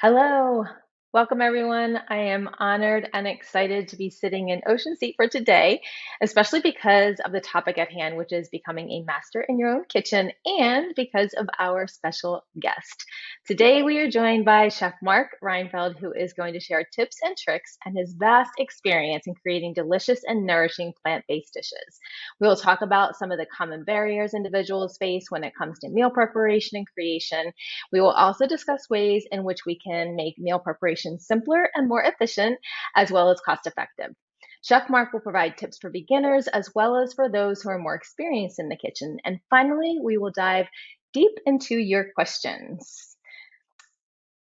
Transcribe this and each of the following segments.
Hello. Welcome, everyone. I am honored and excited to be sitting in Ocean Seat for today, especially because of the topic at hand, which is becoming a master in your own kitchen, and because of our special guest. Today, we are joined by Chef Mark Reinfeld, who is going to share tips and tricks and his vast experience in creating delicious and nourishing plant based dishes. We will talk about some of the common barriers individuals face when it comes to meal preparation and creation. We will also discuss ways in which we can make meal preparation simpler and more efficient, as well as cost effective. Chef Mark will provide tips for beginners as well as for those who are more experienced in the kitchen. And finally, we will dive deep into your questions.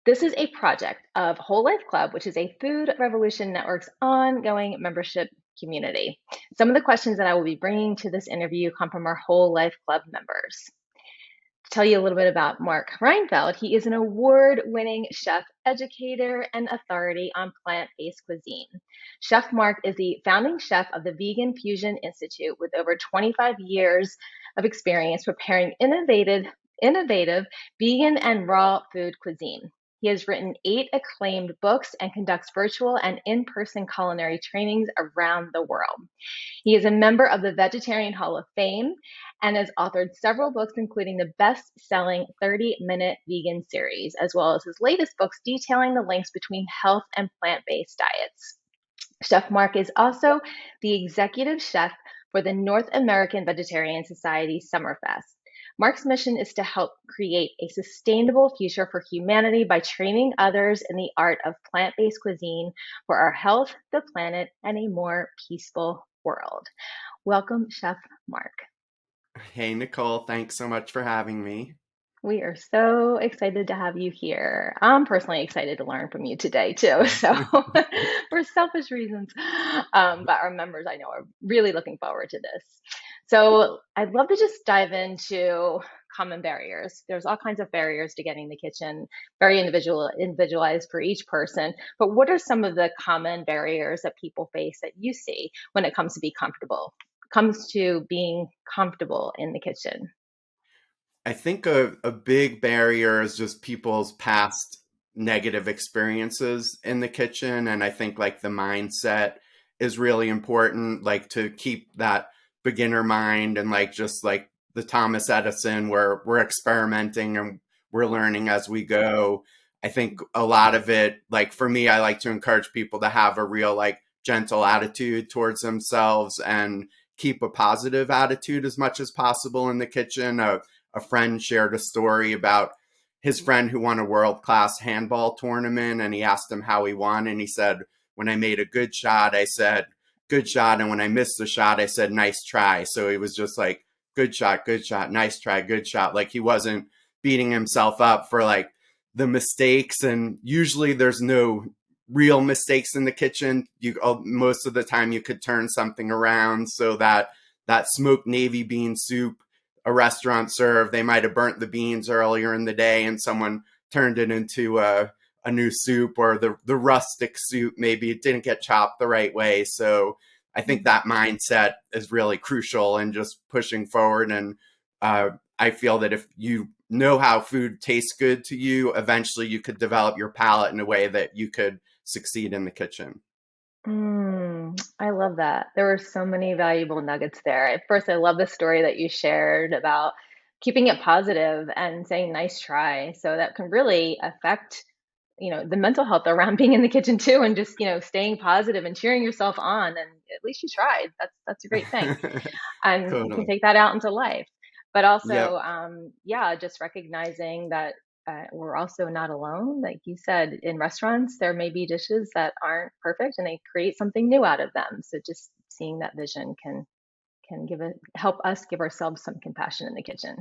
This is a project of Whole Life Club, which is a Food Revolution Network's ongoing membership community. Some of the questions that I will be bringing to this interview come from our Whole Life Club members. To tell you a little bit about Mark Reinfeld, he is an award-winning chef, educator, and authority on plant-based cuisine. Chef Mark is the founding chef of the Vegan Fusion Institute with over 25 years of experience preparing innovative vegan and raw food cuisine. He has written 8 acclaimed books and conducts virtual and in-person culinary trainings around the world. He is a member of the Vegetarian Hall of Fame and has authored several books, including the best-selling 30-Minute Vegan series, as well as his latest books detailing the links between health and plant-based diets. Chef Mark is also the executive chef for the North American Vegetarian Society Summerfest. Mark's mission is to help create a sustainable future for humanity by training others in the art of plant-based cuisine for our health, the planet, and a more peaceful world. Welcome, Chef Mark. Hey, Nicole, thanks so much for having me. We are so excited to have you here. I'm personally excited to learn from you today, too. So, for selfish reasons, but our members I know are really looking forward to this. So, I'd love to just dive into common barriers. There's all kinds of barriers to getting in the kitchen, very individualized for each person. But what are some of the common barriers that people face that you see when it comes to being comfortable in the kitchen? I think a big barrier is just people's past negative experiences in the kitchen. And I think like the mindset is really important, like to keep that beginner mind and like just like the Thomas Edison, where we're experimenting and we're learning as we go. I think a lot of it, like for me, I like to encourage people to have a real like gentle attitude towards themselves and keep a positive attitude as much as possible in the kitchen. A friend shared a story about his friend who won a world class handball tournament, and he asked him how he won, and he said, when I made a good shot, I said good shot, and when I missed the shot, I said nice try. So he was just like good shot, nice try, good shot. Like he wasn't beating himself up for like the mistakes, and usually there's no real mistakes in the kitchen. You most of the time you could turn something around, so that smoked navy bean soup a restaurant served, they might have burnt the beans earlier in the day and someone turned it into a new soup, or the rustic soup, maybe it didn't get chopped the right way. So I think that mindset is really crucial in just pushing forward. And I feel that if you know how food tastes good to you, eventually you could develop your palate in a way that you could succeed in the kitchen. I love that. There were so many valuable nuggets there. At first, I love the story that you shared about keeping it positive and saying nice try. So that can really affect, the mental health around being in the kitchen too, and just, staying positive and cheering yourself on. And at least you tried. That's a great thing. And you can Totally. take that out into life. But also, Yep. yeah, just recognizing that we're also not alone. Like you said, in restaurants, there may be dishes that aren't perfect, and they create something new out of them. So just seeing that vision can help us give ourselves some compassion in the kitchen.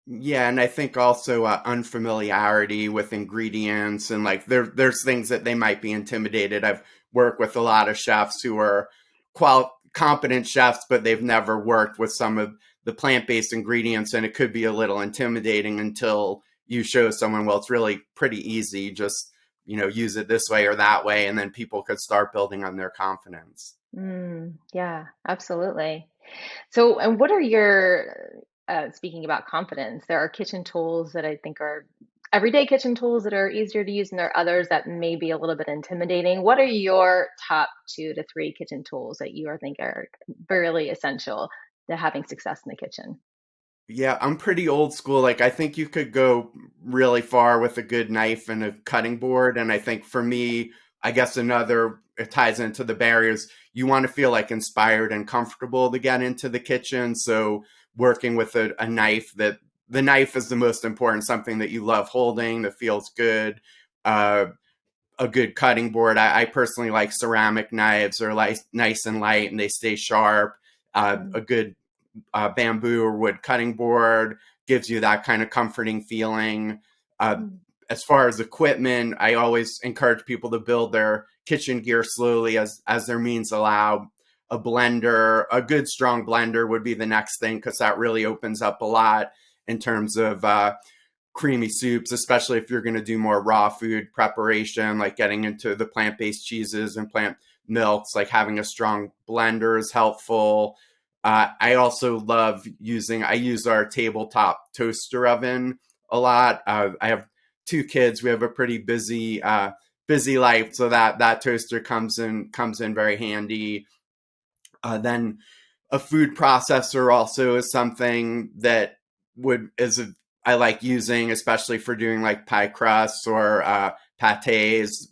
Yeah, and I think also unfamiliarity with ingredients, and like there's things that they might be intimidated. I've worked with a lot of chefs who are competent chefs, but they've never worked with some of the plant-based ingredients, and it could be a little intimidating until you show someone, well, it's really pretty easy. Just use it this way or that way, and then people could start building on their confidence. Yeah, absolutely. So, and what are your, speaking about confidence, there are kitchen tools that I think are everyday kitchen tools that are easier to use, and there are others that may be a little bit intimidating. What are your top 2 to 3 kitchen tools that you are think are really essential to having success in the kitchen? Yeah, I'm pretty old school. Like, I think you could go really far with a good knife and a cutting board. And I think for me, I guess another, it ties into the barriers. You want to feel like inspired and comfortable to get into the kitchen. So, working with a knife that the knife is the most important, something that you love holding that feels good. Uh, a good cutting board. I personally like ceramic knives. They're like nice and light and they stay sharp. A good bamboo or wood cutting board gives you that kind of comforting feeling. Uh, Mm. as far as equipment, I always encourage people to build their kitchen gear slowly as their means allow. A blender, a good strong blender would be the next thing because that really opens up a lot in terms of creamy soups, especially if you're going to do more raw food preparation, like getting into the plant based cheeses and plant milks, like having a strong blender is helpful. I also love I use our tabletop toaster oven a lot. I have 2 kids. We have a pretty busy life. So that toaster comes in very handy. Then a food processor also is something that would is a, I like using, especially for doing like pie crusts or pates,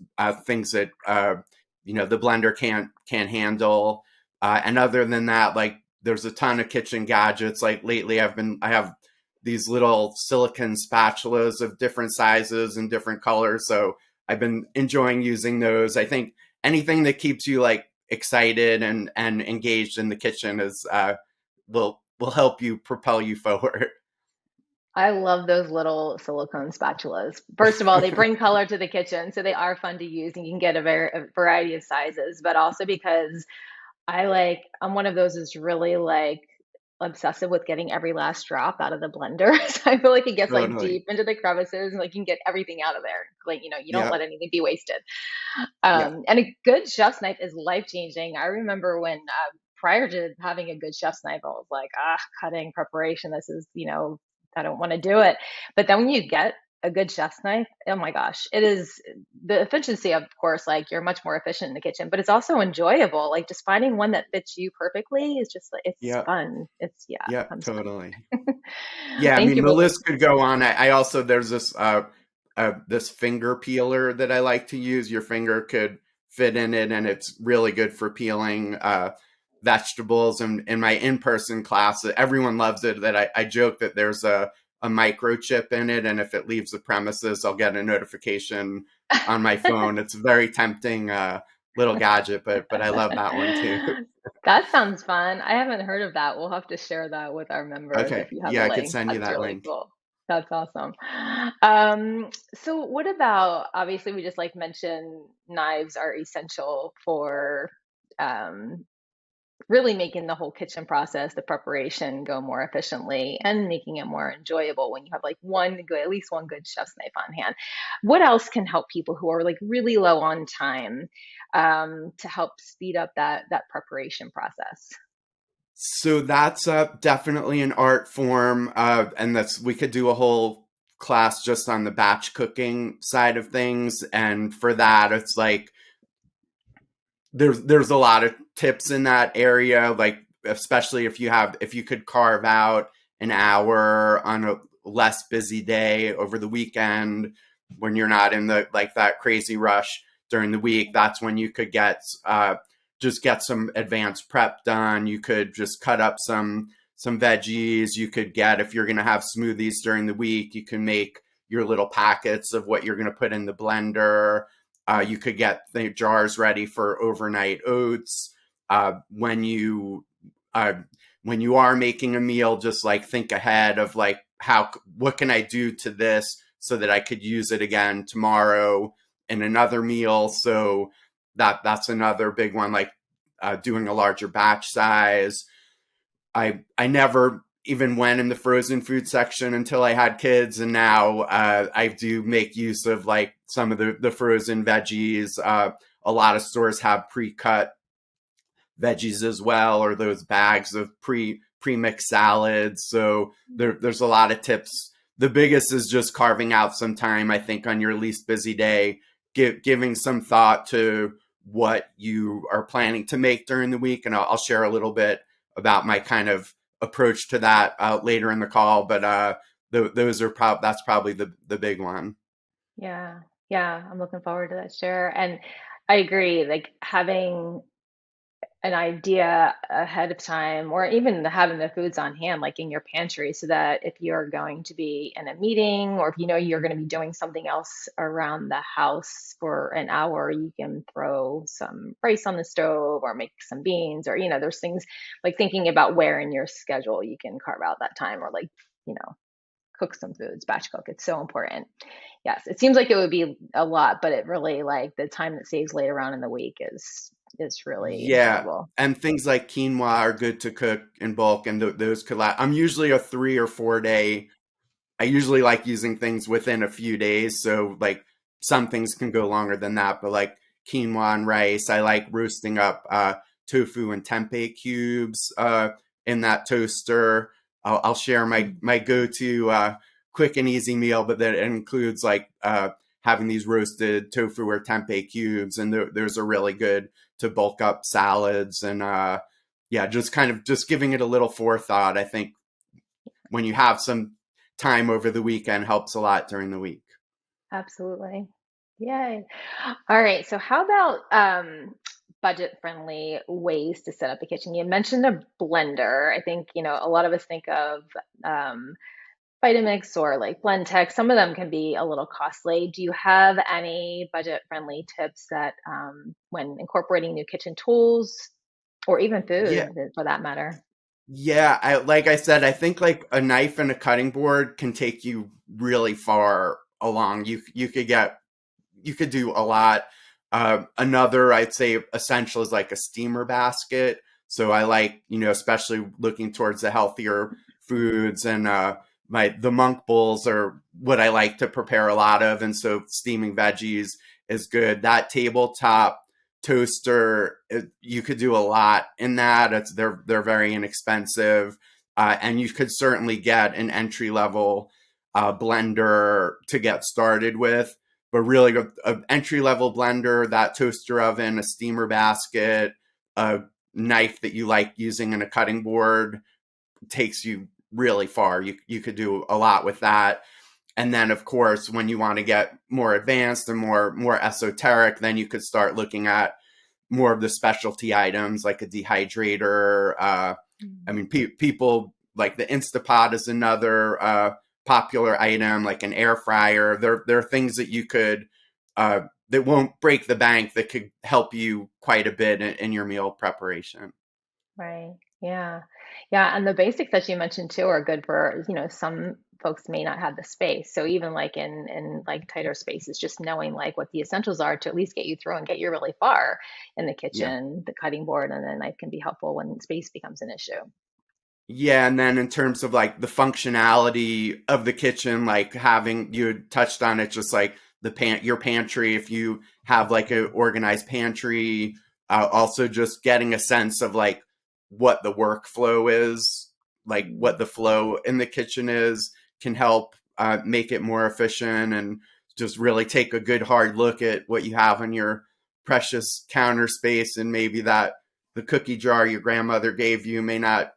things that the blender can't handle. And other than that, like there's a ton of kitchen gadgets. Like lately, I have these little silicone spatulas of different sizes and different colors. So I've been enjoying using those. I think anything that keeps you like excited and engaged in the kitchen is will help you propel you forward. I love those little silicone spatulas. First of all, they bring color to the kitchen, so they are fun to use, and you can get a variety of sizes. But also because I'm one of those that's really like obsessive with getting every last drop out of the blender. So I feel like it gets like Totally. deep into the crevices and like you can get everything out of there. Like, you don't let Yep. anything be wasted. Yep. And a good chef's knife is life changing. I remember when prior to having a good chef's knife, I was like, cutting preparation. This is, I don't want to do it. But then when you get a good chef's knife, oh my gosh, it is the efficiency, of course, like you're much more efficient in the kitchen, but it's also enjoyable. Like just finding one that fits you perfectly is just like, it's Yep. fun. It Yep. becomes Totally. fun. Yeah, I Thank mean you the for the, list could go on. I also there's this finger peeler that I like to use. Your finger could fit in it, and it's really good for peeling vegetables. And in my in-person class, everyone loves it. That I joke that there's a microchip in it, and if it leaves the premises, I'll get a notification on my phone. It's a very tempting little gadget, but I love that one too. that sounds fun. I haven't heard of that. We'll have to share that with our members if Okay, you have a yeah, I could link. send you That's that really link. cool. That's awesome. So what about, obviously we just like mentioned knives are essential for um, really making the whole kitchen process, the preparation go more efficiently and making it more enjoyable when you have like at least one good chef's knife on hand. What else can help people who are like really low on time to help speed up that preparation process? So that's definitely an art form, and that's we could do a whole class just on the batch cooking side of things. And for that, it's like there's a lot of tips in that area, like especially if you could carve out an hour on a less busy day over the weekend when you're not in the like that crazy rush during the week. That's when you could just get some advanced prep done. You could just cut up some veggies. You could get, if you're going to have smoothies during the week, you can make your little packets of what you're going to put in the blender. You could get the jars ready for overnight oats. Uh, when you uh, when you are making a meal, just like think ahead of like what can I do to this so that I could use it again tomorrow in another meal. So that's another big one. Like doing a larger batch size. I never even went in the frozen food section until I had kids, and now I do make use of like some of the frozen veggies. A lot of stores have pre-cut veggies as well, or those bags of pre mixed salads. So there's a lot of tips the biggest is just carving out some time, I think, on your least busy day, giving some thought to what you are planning to make during the week. And I'll share a little bit about my kind of approach to that later in the call. But those are that's probably the big one. Yeah. Yeah. I'm looking forward to that share. And I agree, like having an idea ahead of time, or even having the foods on hand, like in your pantry, so that if you're going to be in a meeting or if you know you're going to be doing something else around the house for an hour, you can throw some rice on the stove or make some beans, or, there's things like thinking about where in your schedule you can carve out that time, or like, you know, cook some foods, batch cook. It's so important. Yes, it seems like it would be a lot, but it really, like the time that saves later on in the week is really Yeah, enjoyable. and things like quinoa are good to cook in bulk, and those could last. I'm usually a 3 or 4 day. I usually like using things within a few days, so like some things can go longer than that. But like quinoa and rice, I like roasting up tofu and tempeh cubes in that toaster. I'll share my go to quick and easy meal, but that includes like having these roasted tofu or tempeh cubes, and there's a really good to bulk up salads and yeah, just kind of just giving it a little forethought. I think when you have some time over the weekend helps a lot during the week. Absolutely. Yay. All right. So how about budget-friendly ways to set up a kitchen? You mentioned a blender. I think, a lot of us think of Vitamix or like Blendtec. Some of them can be a little costly. Do you have any budget-friendly tips that when incorporating new kitchen tools or even Yeah, food for that matter? yeah. I like I said, I think like a knife and a cutting board can take you really far along. You could get you could do a lot. Another, I'd say, essential is like a steamer basket. So I like, especially looking towards the healthier foods and the monk bowls are what I like to prepare a lot of, and so steaming veggies is good. That tabletop toaster, you could do a lot in that. They're very inexpensive, and you could certainly get an entry level blender to get started with, but really a entry level blender, that toaster oven, a steamer basket, a knife that you like using in a cutting board takes you really far. You could do a lot with that. And then of course, when you want to get more advanced and more esoteric, then you could start looking at more of the specialty items like a dehydrator. I mean, people like the Instapot is another popular item, like an air fryer. There are things that you could that won't break the bank that could help you quite a bit in your meal preparation. Right. Yeah. Yeah. And the basics that you mentioned too are good for, some folks may not have the space. So even like in like tighter spaces, just knowing like what the essentials are to at least get you through and get you really far in the Yeah. kitchen, the cutting board and the knife can be helpful when space becomes an issue. Yeah, and then in terms of like the functionality of the kitchen, like having you had touched on it, just like your pantry, if you have like an organized pantry, also just getting a sense of like what the workflow is, like what Mm. the flow in the kitchen is, can help make it more efficient, and just really take a good hard look at what you have in your precious counter space, and maybe that the cookie jar your grandmother gave you may not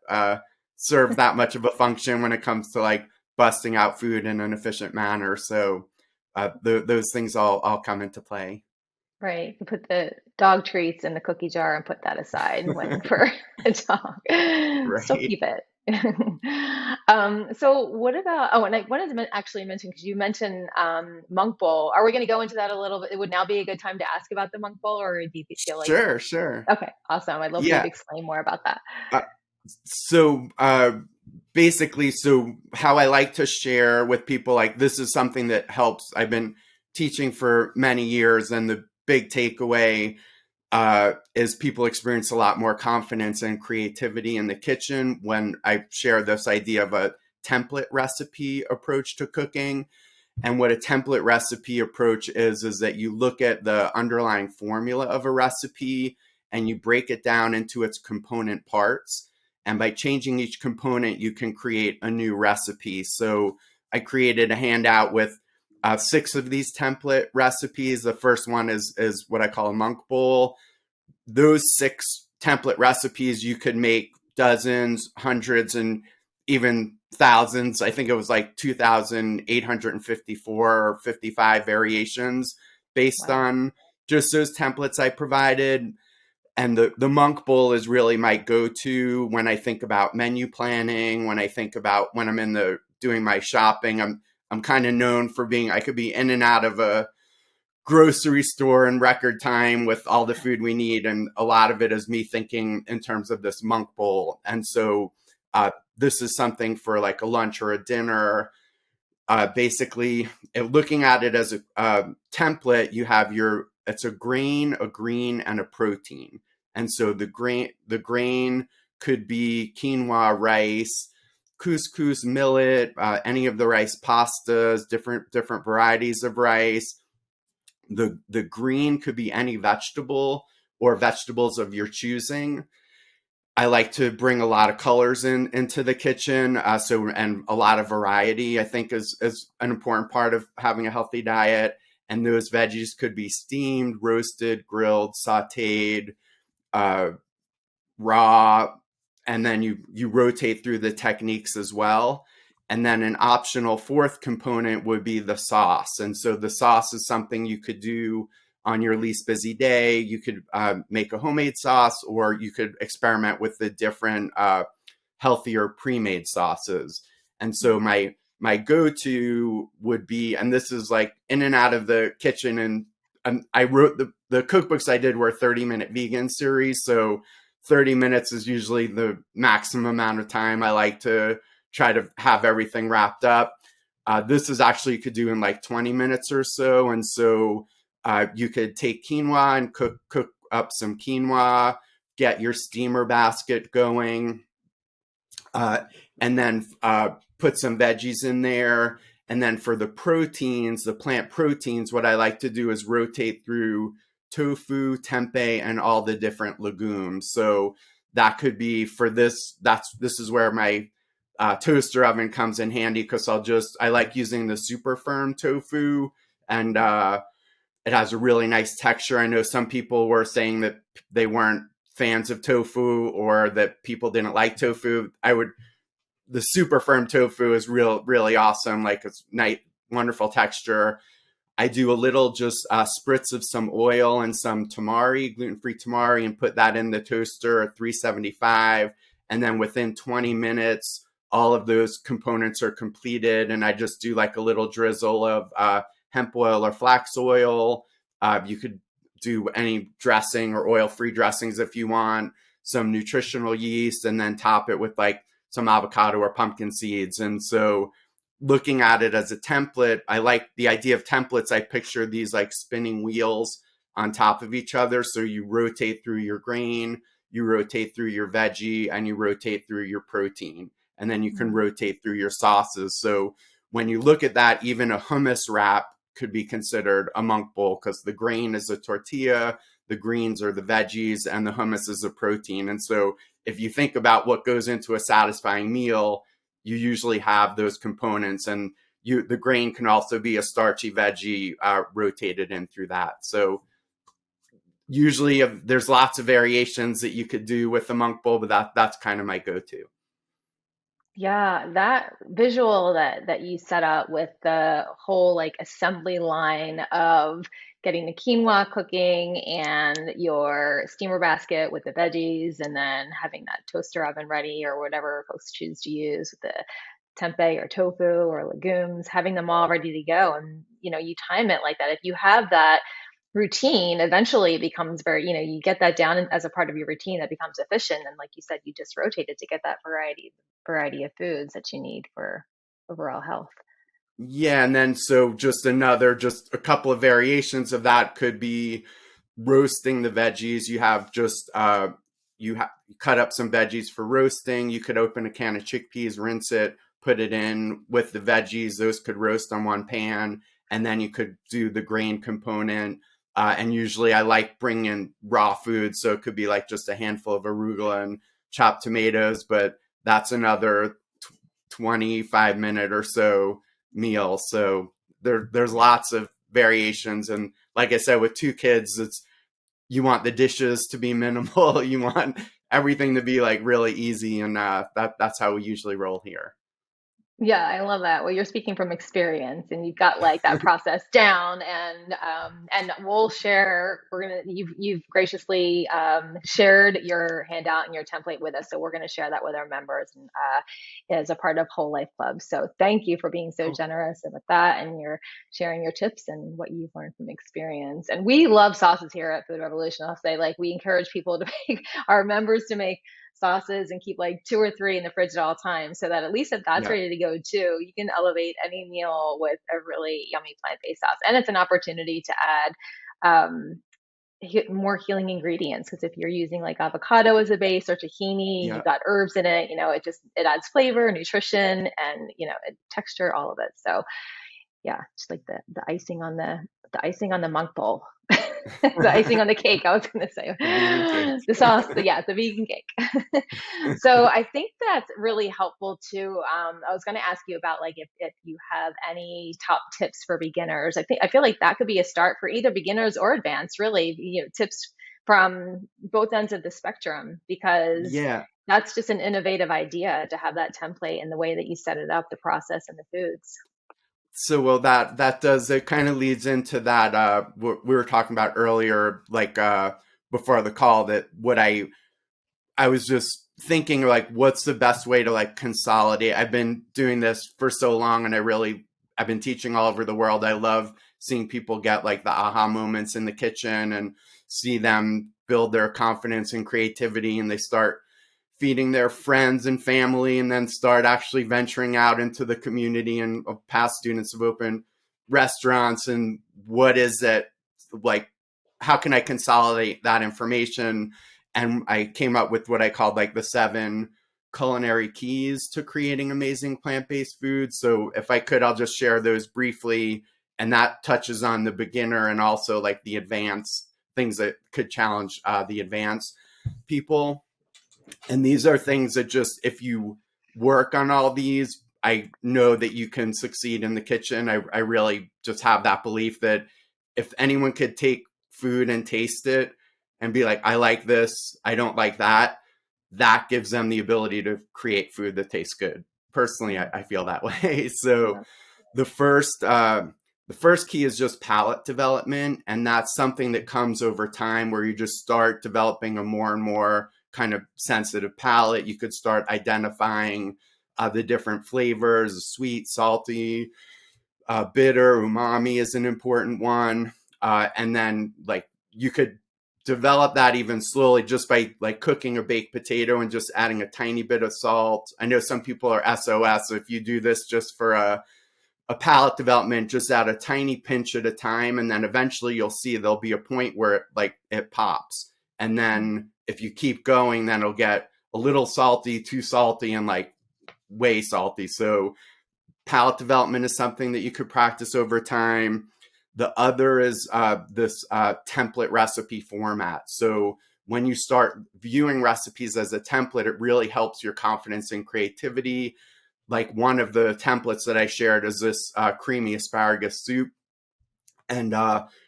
serve that much of a function when it comes to like busting out food in an efficient manner. So those things all come into play. Right. You put the dog treats in the cookie jar and put that aside when for a dog. Still Right. keep it. So what about, oh, and I wanted to actually mention, because you mentioned monk bowl. Are we going to go into that a little bit? It would now be a good time to ask about the monk bowl, or do you feel like, Sure, sure. okay, awesome. I'd love for you Yeah. to explain more about that. Uh, so basically, so how I like to share with people, like this is something that helps. I've been teaching for many years, and the big takeaway is people experience a lot more confidence and creativity in the kitchen when I share this idea of a template recipe approach to cooking. And what a template recipe approach is that you look at the underlying formula of a recipe and you break it down into its component parts. And by changing each component, you can create a new recipe. So I created a handout with 6 of these template recipes. The first one is what I call a monk bowl. Those 6 template recipes, you could make dozens, hundreds, and even thousands. I think it was like 2,854 or 55 variations based Wow. on just those templates I provided. And the monk bowl is really my go-to when I think about menu planning, when I think about when I'm in the doing my shopping. I'm kind of known for being, I could be in and out of a grocery store in record time with all the food we need, and a lot of it is me thinking in terms of this monk bowl. And so this is something for like a lunch or a dinner. Basically, looking at it as a template, you have it's a grain, a green, and a protein. And so the grain could be quinoa, rice, couscous, millet, any of the rice pastas, different varieties of rice. The green could be any vegetable or vegetables of your choosing. I like to bring a lot of colors into the kitchen, and a lot of variety. I think is an important part of having a healthy diet. And those veggies could be steamed, roasted, grilled, sautéed, uh, raw, and then you rotate through the techniques as well. And then an optional fourth component would be the sauce. And so the sauce is something you could do on your least busy day. You could make a homemade sauce, or you could experiment with the different healthier pre-made sauces. And so my go-to would be, and this is like in and out of the kitchen, and I wrote the cookbooks I did were 30-minute vegan series. So 30 minutes is usually the maximum amount of time I like to try to have everything wrapped up. This is actually, you could do in like 20 minutes or so. And so you could take quinoa and cook up some quinoa, get your steamer basket going, uh, and then put some veggies in there. And then for the proteins, the plant proteins, what I like to do is rotate through tofu, tempeh, and all the different legumes. So that could be for this. This is where my toaster oven comes in handy, because I like using the super firm tofu, and it has a really nice texture. I know some people were saying that they weren't fans of tofu, or that people didn't like tofu. The super firm tofu is really awesome. Like, it's nice, wonderful texture. I do a little just spritz of some oil and some tamari, gluten-free tamari, and put that in the toaster at 375. And then within 20 minutes, all of those components are completed. And I just do like a little drizzle of hemp oil or flax oil. You could do any dressing or oil-free dressings if you want, some nutritional yeast, and then top it with like some avocado or pumpkin seeds. And so looking at it as a template, I like the idea of templates. I picture these like spinning wheels on top of each other. So you rotate through your grain, you rotate through your veggie, and you rotate through your protein. And then you can Mm. rotate through your sauces. So when you look at that, even a hummus wrap could be considered a monk bowl, because the grain is a tortilla, the greens are the veggies, and the hummus is a protein. And so if you think about what goes into a satisfying meal, you usually have those components, and the grain can also be a starchy veggie rotated in through that. So usually there's lots of variations that you could do with the monk bowl, but that's kind of my go-to. Yeah, that visual that you set up with the whole like assembly line of getting the quinoa cooking and your steamer basket with the veggies, and then having that toaster oven ready or whatever folks choose to use with the tempeh or tofu or legumes, having them all ready to go. And you time it like that. If you have that routine, eventually it becomes very, you get that down as a part of your routine, that becomes efficient. And like you said, you just rotate it to get that variety of foods that you need for overall health. Yeah, and then so just a couple of variations of that could be roasting the veggies. You cut up some veggies for roasting. You could open a can of chickpeas, rinse it, put it in with the veggies. Those could roast on one pan, and then you could do the grain component. And usually, I like bringing raw food, so it could be like just a handful of arugula and chopped tomatoes. But that's another 25-minute or so meal. So there's lots of variations. And like I said, with two kids, it's you want the dishes to be minimal. You want everything to be like really easy. And that's how we usually roll here. Yeah, I love that. Well, you're speaking from experience, and you've got like that process down. And we'll share. We're gonna you've graciously shared your handout and your template with us, so we're gonna share that with our members and as a part of Whole Life Club. So thank you for being so Cool. generous with that, and you're sharing your tips and what you've learned from experience. And we love sauces here at Food Revolution. I'll say, like, we encourage people to make our members to make sauces and keep like two or three in the fridge at all times so that at least if that's Yeah. ready to go too, you can elevate any meal with a really yummy plant-based sauce. And it's an opportunity to add more healing ingredients because if you're using like avocado as a base or tahini, Yeah. you've got herbs in it, it adds flavor, nutrition, and texture, all of it. So yeah, just like the icing on the icing on the monk bowl. The icing on the cake, I was gonna say. The vegan cake. The sauce, yeah, the vegan cake. So I think that's really helpful too. I was gonna ask you about like if you have any top tips for beginners. I feel like that could be a start for either beginners or advanced, really, tips from both ends of the spectrum, because Yeah. that's just an innovative idea to have that template and the way that you set it up, the process and the foods. So well that does it kind of leads into that what we were talking about earlier, like before the call, that what I was just thinking like what's the best way to like consolidate. I've been doing this for so long and I've been teaching all over the world. I love seeing people get like the aha moments in the kitchen and see them build their confidence and creativity, and they start feeding their friends and family, and then start actually venturing out into the community. And past students have opened restaurants. And what is it like, how can I consolidate that information? And I came up with what I called like the 7 culinary keys to creating amazing plant-based foods. So if I could, I'll just share those briefly. And that touches on the beginner and also like the advanced things that could challenge the advanced people. And these are things that just, if you work on all these, I know that you can succeed in the kitchen. I really just have that belief that if anyone could take food and taste it and be like, I like this, I don't like that, that gives them the ability to create food that tastes good. Personally, I feel that way. So Yeah. the first the first key is just palate development, and that's something that comes over time where you just start developing a more and more kind of sensitive palate. You could start identifying the different flavors: sweet, salty, bitter. Umami is an important one. And then like you could develop that even slowly just by like cooking a baked potato and just adding a tiny bit of salt. I know some people are SOS. So if you do this just for a palate development, just add a tiny pinch at a time, and then eventually you'll see there'll be a point where it pops. And then if you keep going, then it'll get a little salty, too salty, and like way salty. So palate development is something that you could practice over time. The other is this template recipe format. So when you start viewing recipes as a template, it really helps your confidence and creativity. Like one of the templates that I shared is this creamy asparagus soup. And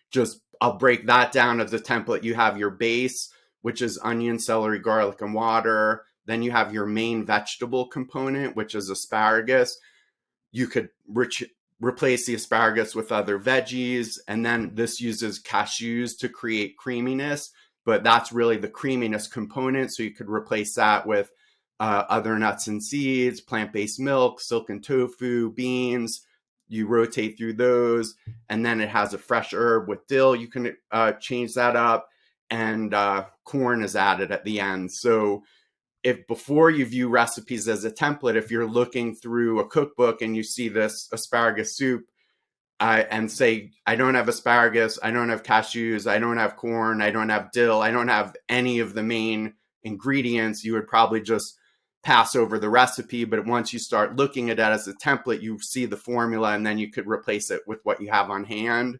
just I'll break that down as a template. You have your base, which is onion, celery, garlic, and water. Then you have your main vegetable component, which is asparagus. You could replace the asparagus with other veggies. And then this uses cashews to create creaminess, but that's really the creaminess component. So you could replace that with other nuts and seeds, plant-based milk, silken tofu, beans. You rotate through those, and then it has a fresh herb with dill. You can change that up, and corn is added at the end. So if before you view recipes as a template, if you're looking through a cookbook and you see this asparagus soup and say, I don't have asparagus, I don't have cashews, I don't have corn, I don't have dill, I don't have any of the main ingredients, you would probably just pass over the recipe. But once you start looking at it as a template, you see the formula, and then you could replace it with what you have on hand.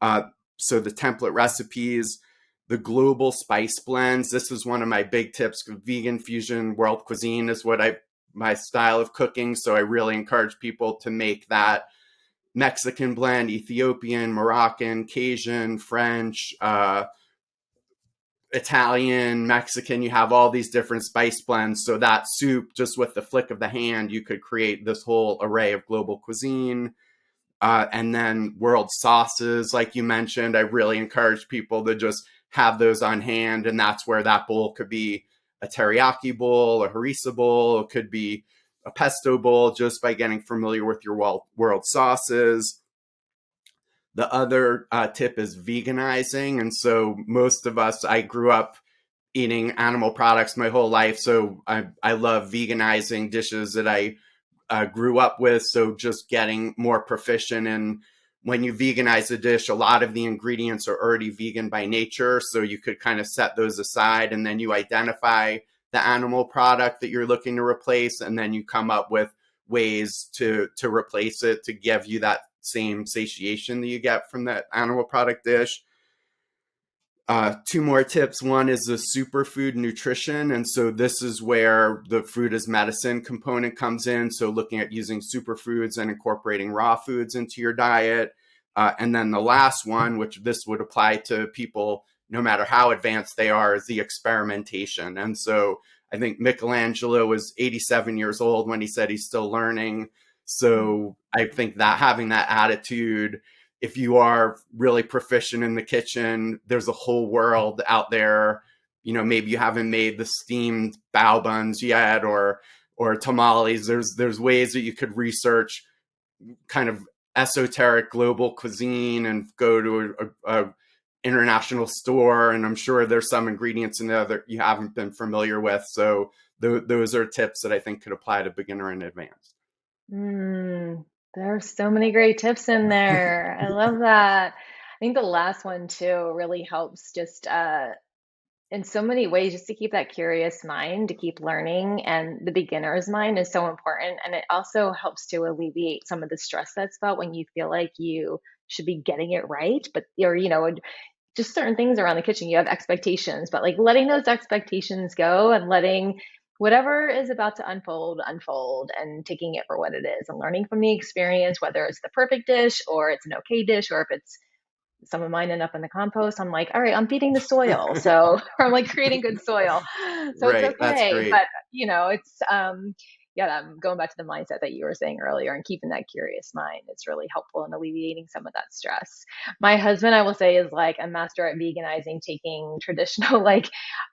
Uh, so the template recipes, the global spice blends. This is one of my big tips. Vegan fusion world cuisine is what I my style of cooking. So I really encourage people to make that Mexican blend, Ethiopian, Moroccan, Cajun, French, Italian, Mexican. You have all these different spice blends. So that soup, just with the flick of the hand, you could create this whole array of global cuisine. And then world sauces, like you mentioned, I really encourage people to just have those on hand. And that's where that bowl could be a teriyaki bowl, a harissa bowl, it could be a pesto bowl, just by getting familiar with your world sauces. The other tip is veganizing. And so most of us, I grew up eating animal products my whole life. So I love veganizing dishes that I grew up with. So just getting more proficient in when you veganize a dish, a lot of the ingredients are already vegan by nature. So you could kind of set those aside and then you identify the animal product that you're looking to replace. And then you come up with ways to replace it to give you that same satiation that you get from that animal product dish. Two more tips. One is the superfood nutrition. And so this is where the food as medicine component comes in. So looking at using superfoods and incorporating raw foods into your diet. And then the last one, which this would apply to people no matter how advanced they are, is the experimentation. And so I think Michelangelo was 87 years old when he said he's still learning. So I think that having that attitude, if you are really proficient in the kitchen, there's a whole world out there. Maybe you haven't made the steamed bao buns yet, or tamales. There's ways that you could research kind of esoteric global cuisine and go to a international store, and I'm sure there's some ingredients in there that you haven't been familiar with. So those are tips that I think could apply to beginner and advanced. Mm, there are so many great tips in there. I love that. I think the last one too really helps just in so many ways just to keep that curious mind, to keep learning. And the beginner's mind is so important. And it also helps to alleviate some of the stress that's felt when you feel like you should be getting it right, but or just certain things around the kitchen. You have expectations, but like letting those expectations go and letting whatever is about to unfold and taking it for what it is and learning from the experience, whether it's the perfect dish or it's an okay dish, or if it's some of mine end up in the compost. I'm like, all right, I'm feeding the soil. So, or I'm like creating good soil. So it's Right. That's okay. great. But, it's, yeah, I'm going back to the mindset that you were saying earlier and keeping that curious mind. It's really helpful in alleviating some of that stress. My husband, I will say, is like a master at veganizing, taking traditional,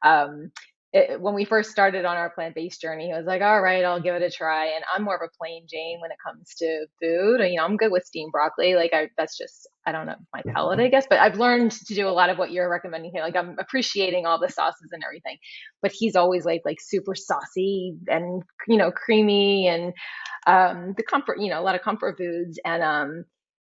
um, when we first started on our plant-based journey, he was like, all right, I'll give it a try. And I'm more of a plain Jane when it comes to food. I'm good with steamed broccoli. That's just, I don't know, my palate, I guess, but I've learned to do a lot of what you're recommending here. Like I'm appreciating all the sauces and everything, but he's always like super saucy and, creamy and, the comfort, a lot of comfort foods. And,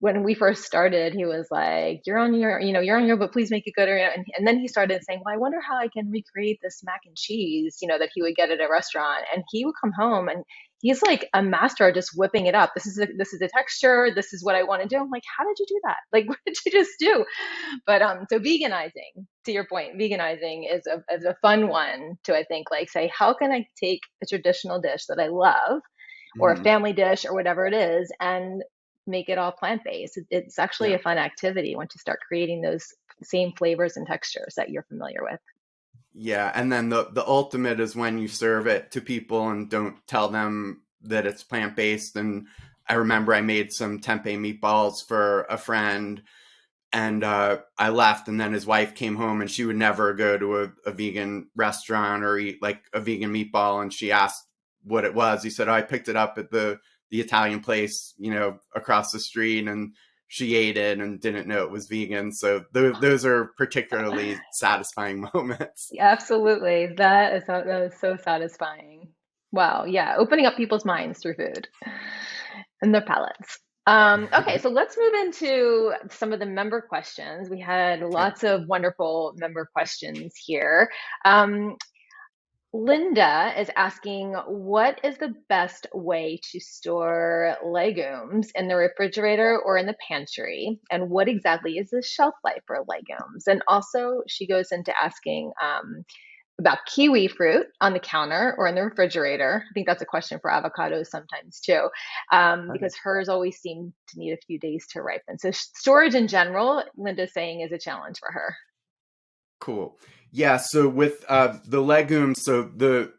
when we first started, he was like, you're on your, but please make it good. And then he started saying, well, I wonder how I can recreate this mac and cheese, that he would get at a restaurant. And he would come home and he's like a master at just whipping it up. This is the texture. This is what I want to do. I'm like, how did you do that? Like, what did you just do? But so veganizing, to your point, veganizing is a fun one to, I think, like say, how can I take a traditional dish that I love or a Mhm. family dish or whatever it is and make it all plant-based. It's actually Yeah. a fun activity once you start creating those same flavors and textures that you're familiar with. Yeah, and then the ultimate is when you serve it to people and don't tell them that it's plant-based. And I remember I made some tempeh meatballs for a friend, and I left, and then his wife came home, and she would never go to a vegan restaurant or eat like a vegan meatball, and she asked what it was. He said, oh, I picked it up at the Italian place, across the street, and she ate it and didn't know it was vegan. So those are particularly satisfying moments. Absolutely. That is so satisfying. Wow. Yeah. Opening up people's minds through food and their palates. Okay, so let's move into some of the member questions. We had Okay. lots of wonderful member questions here. Um, Linda is asking, what is the best way to store legumes in the refrigerator or in the pantry? And what exactly is the shelf life for legumes? And also, she goes into asking, about kiwi fruit on the counter or in the refrigerator. I think that's a question for avocados sometimes too, because hers always seem to need a few days to ripen. So storage in general, Linda's saying, is a challenge for her. Cool. Yeah, so with the legumes, so the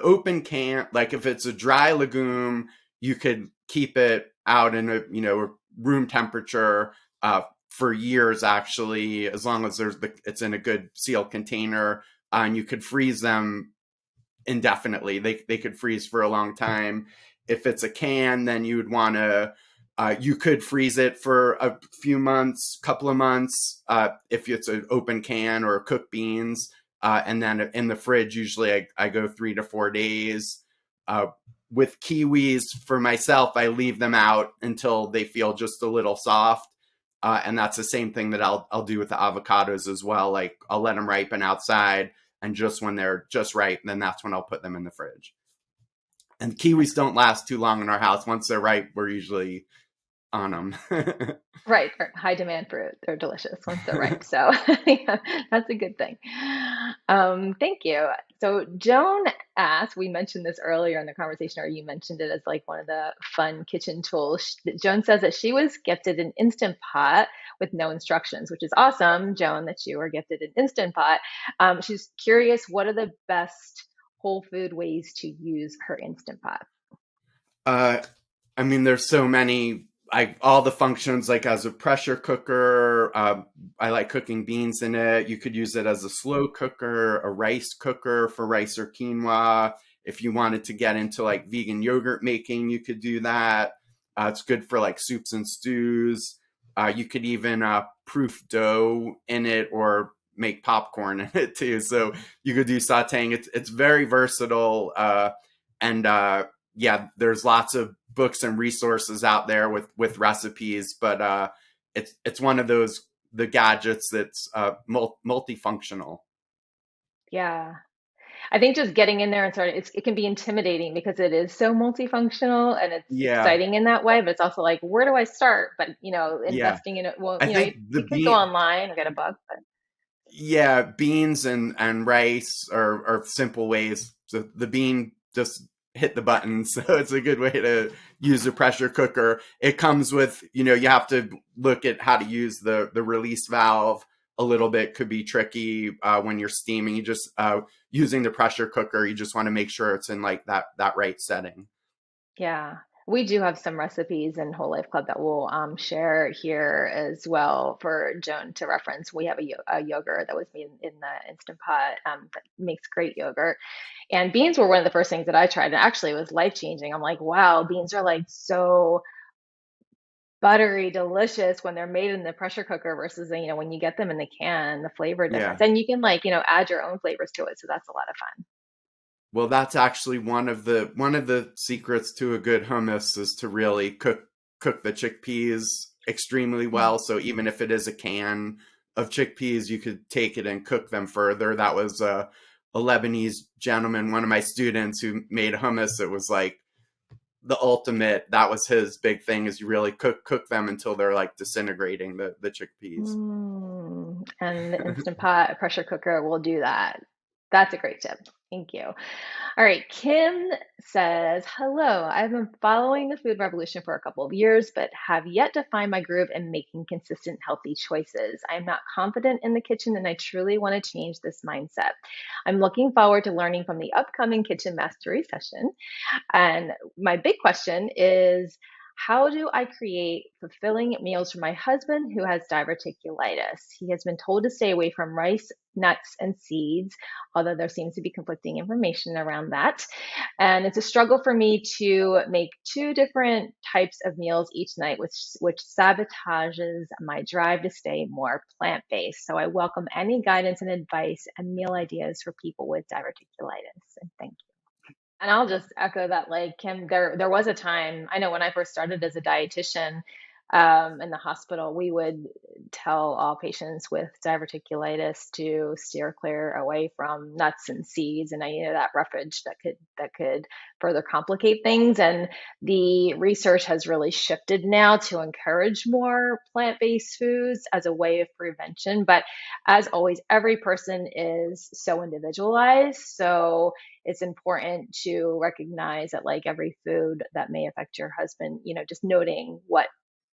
open can, like if it's a dry legume, you could keep it out in a, room temperature for years actually, as long as it's in a good sealed container, and you could freeze them indefinitely. They could freeze for a long time. If it's a can, then you would want to you could freeze it for a few months, couple of months, if it's an open can or cooked beans. And then in the fridge, usually I go 3 to 4 days. Uh, with kiwis, for myself, I leave them out until they feel just a little soft. And that's the same thing that I'll do with the avocados as well. Like I'll let them ripen outside, and just when they're just ripe, then that's when I'll put them in the fridge. And kiwis don't last too long in our house. Once they're ripe, we're usually on them. Right, high demand fruit. They're delicious once they're ripe. So yeah, that's a good thing. Thank you. So Joan asked, we mentioned this earlier in the conversation, or you mentioned it as like one of the fun kitchen tools. Joan says that she was gifted an Instant Pot with no instructions, which is awesome, Joan, that you were gifted an Instant Pot. She's curious, what are the best whole food ways to use her Instant Pot? uh, I mean, there's so many. All the functions, like as a pressure cooker. I like cooking beans in it. You could use it as a slow cooker, a rice cooker for rice or quinoa. If you wanted to get into like vegan yogurt making, you could do that. It's good for like soups and stews. You could even proof dough in it or make popcorn in it too. So you could do sauteing. It's very versatile. And Yeah, there's lots of books and resources out there with recipes, but it's one of those the gadgets that's multifunctional. Yeah. I think just getting in there and starting, it can be intimidating because it is so multifunctional and it's Yeah, exciting in that way, but it's also like, where do I start? But yeah. investing in it, well, I think the you could go bean, online and get a book, but yeah, beans and rice are simple ways. The bean just hit the button, so it's a good way to use a pressure cooker. It comes with, you have to look at how to use the release valve a little bit. Could be tricky when you're steaming. You just using the pressure cooker, you just want to make sure it's in like that right setting. yeah. We do have some recipes in Whole Life Club that we'll share here as well for Joan to reference. We have a yogurt that was made in the Instant Pot that makes great yogurt. And beans were one of the first things that I tried. And actually, it was life changing. I'm like, wow, beans are like so buttery delicious when they're made in the pressure cooker versus when you get them in the can, the flavor Yeah. difference, and you can like add your own flavors to it, so that's a lot of fun. Well, that's actually one of the secrets to a good hummus is to really cook the chickpeas extremely Mm. well. So even if it is a can of chickpeas, you could take it and cook them further. That was a Lebanese gentleman, one of my students, who made hummus. It was like the ultimate. That was his big thing, is you really cook them until they're like disintegrating the chickpeas. And the Instant Pot pressure cooker will do that. That's a great tip. Thank you. All right, Kim says, hello. I've been following the food revolution for a couple of years, but have yet to find my groove in making consistent, healthy choices. I am not confident in the kitchen and I truly want to change this mindset. I'm looking forward to learning from the upcoming kitchen mastery session. And my big question is, how do I create fulfilling meals for my husband who has diverticulitis? He has been told to stay away from rice, nuts, and seeds, although there seems to be conflicting information around that. And it's a struggle for me to make two different types of meals each night, which sabotages my drive to stay more plant-based. So I welcome any guidance and advice and meal ideas for people with diverticulitis. And thank you. And I'll just echo that, like Kim, there was a time, I know when I first started as a dietitian in the hospital, we would tell all patients with diverticulitis to steer clear away from nuts and seeds and any of that roughage that could further complicate things. And the research has really shifted now to encourage more plant-based foods as a way of prevention. But as always, every person is so individualized. So it's important to recognize that, like every food that may affect your husband, just noting what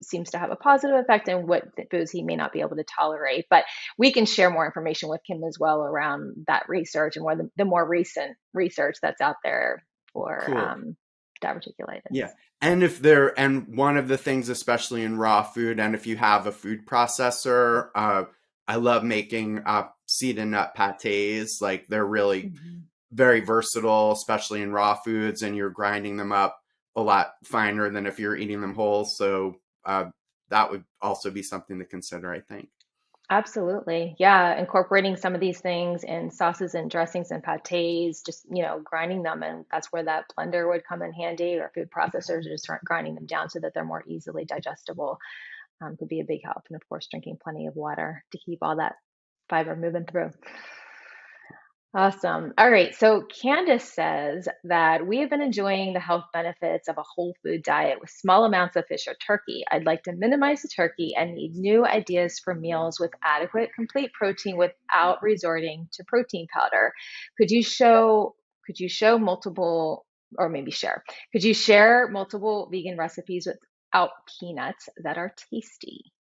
seems to have a positive effect and what foods he may not be able to tolerate. But we can share more information with Kim as well around that research and the more recent research that's out there for Cool. diverticulitis. Yeah. And one of the things, especially in raw food, and if you have a food processor, I love making seed and nut pates. Like they're really Mhm. very versatile, especially in raw foods, and you're grinding them up a lot finer than if you're eating them whole. So that would also be something to consider, I think. Absolutely. Yeah. Incorporating some of these things in sauces and dressings and pâtés, just, grinding them. And that's where that blender would come in handy, or food processors, just grinding them down so that they're more easily digestible, could be a big help. And of course, drinking plenty of water to keep all that fiber moving through. Awesome. All right. So Candace says that we have been enjoying the health benefits of a whole food diet with small amounts of fish or turkey. I'd like to minimize the turkey and need new ideas for meals with adequate, complete protein without resorting to protein powder. Could you show multiple, or maybe share? Could you share multiple vegan recipes without peanuts that are tasty?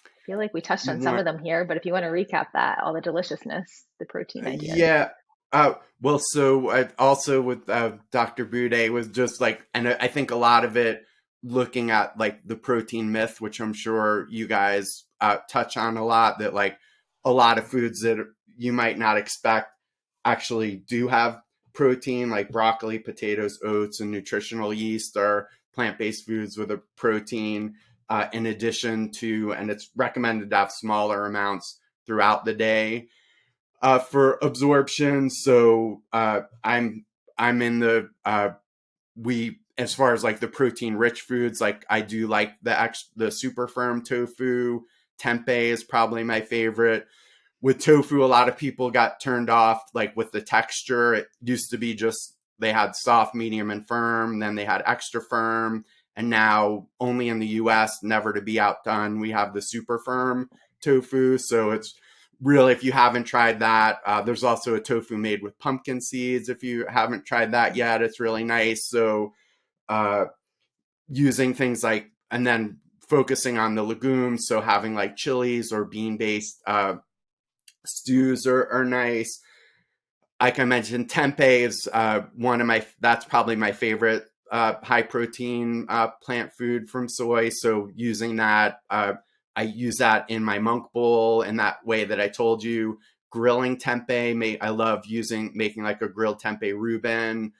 I feel like we touched You on some of want them here, but if you want to recap that, all the deliciousness, the protein ideas. Yeah. Well, so I also with Dr. Bude was just like, and I think a lot of it looking at like the protein myth, which I'm sure you guys touch on a lot, that like a lot of foods that you might not expect actually do have protein, like broccoli, potatoes, oats, and nutritional yeast are plant-based foods with a protein in addition to, and it's recommended to have smaller amounts throughout the day for absorption. So I'm in the we as far as like the protein rich foods, like I do like the super firm tofu. Tempeh is probably my favorite. With tofu, a lot of people got turned off like with the texture. It used to be just they had soft, medium, and firm. Then they had extra firm, and now only in the U.S., never to be outdone, we have the super firm tofu. So it's really, if you haven't tried that, there's also a tofu made with pumpkin seeds. If you haven't tried that yet, it's really nice. So uh, using things like, and then focusing on the legumes. So having like chilies or bean based stews are nice. Like I mentioned, tempeh is that's probably my favorite high protein plant food from soy. So using that, I use that in my monk bowl in that way that I told you. Grilling tempeh, I love making like a grilled tempeh Reuben.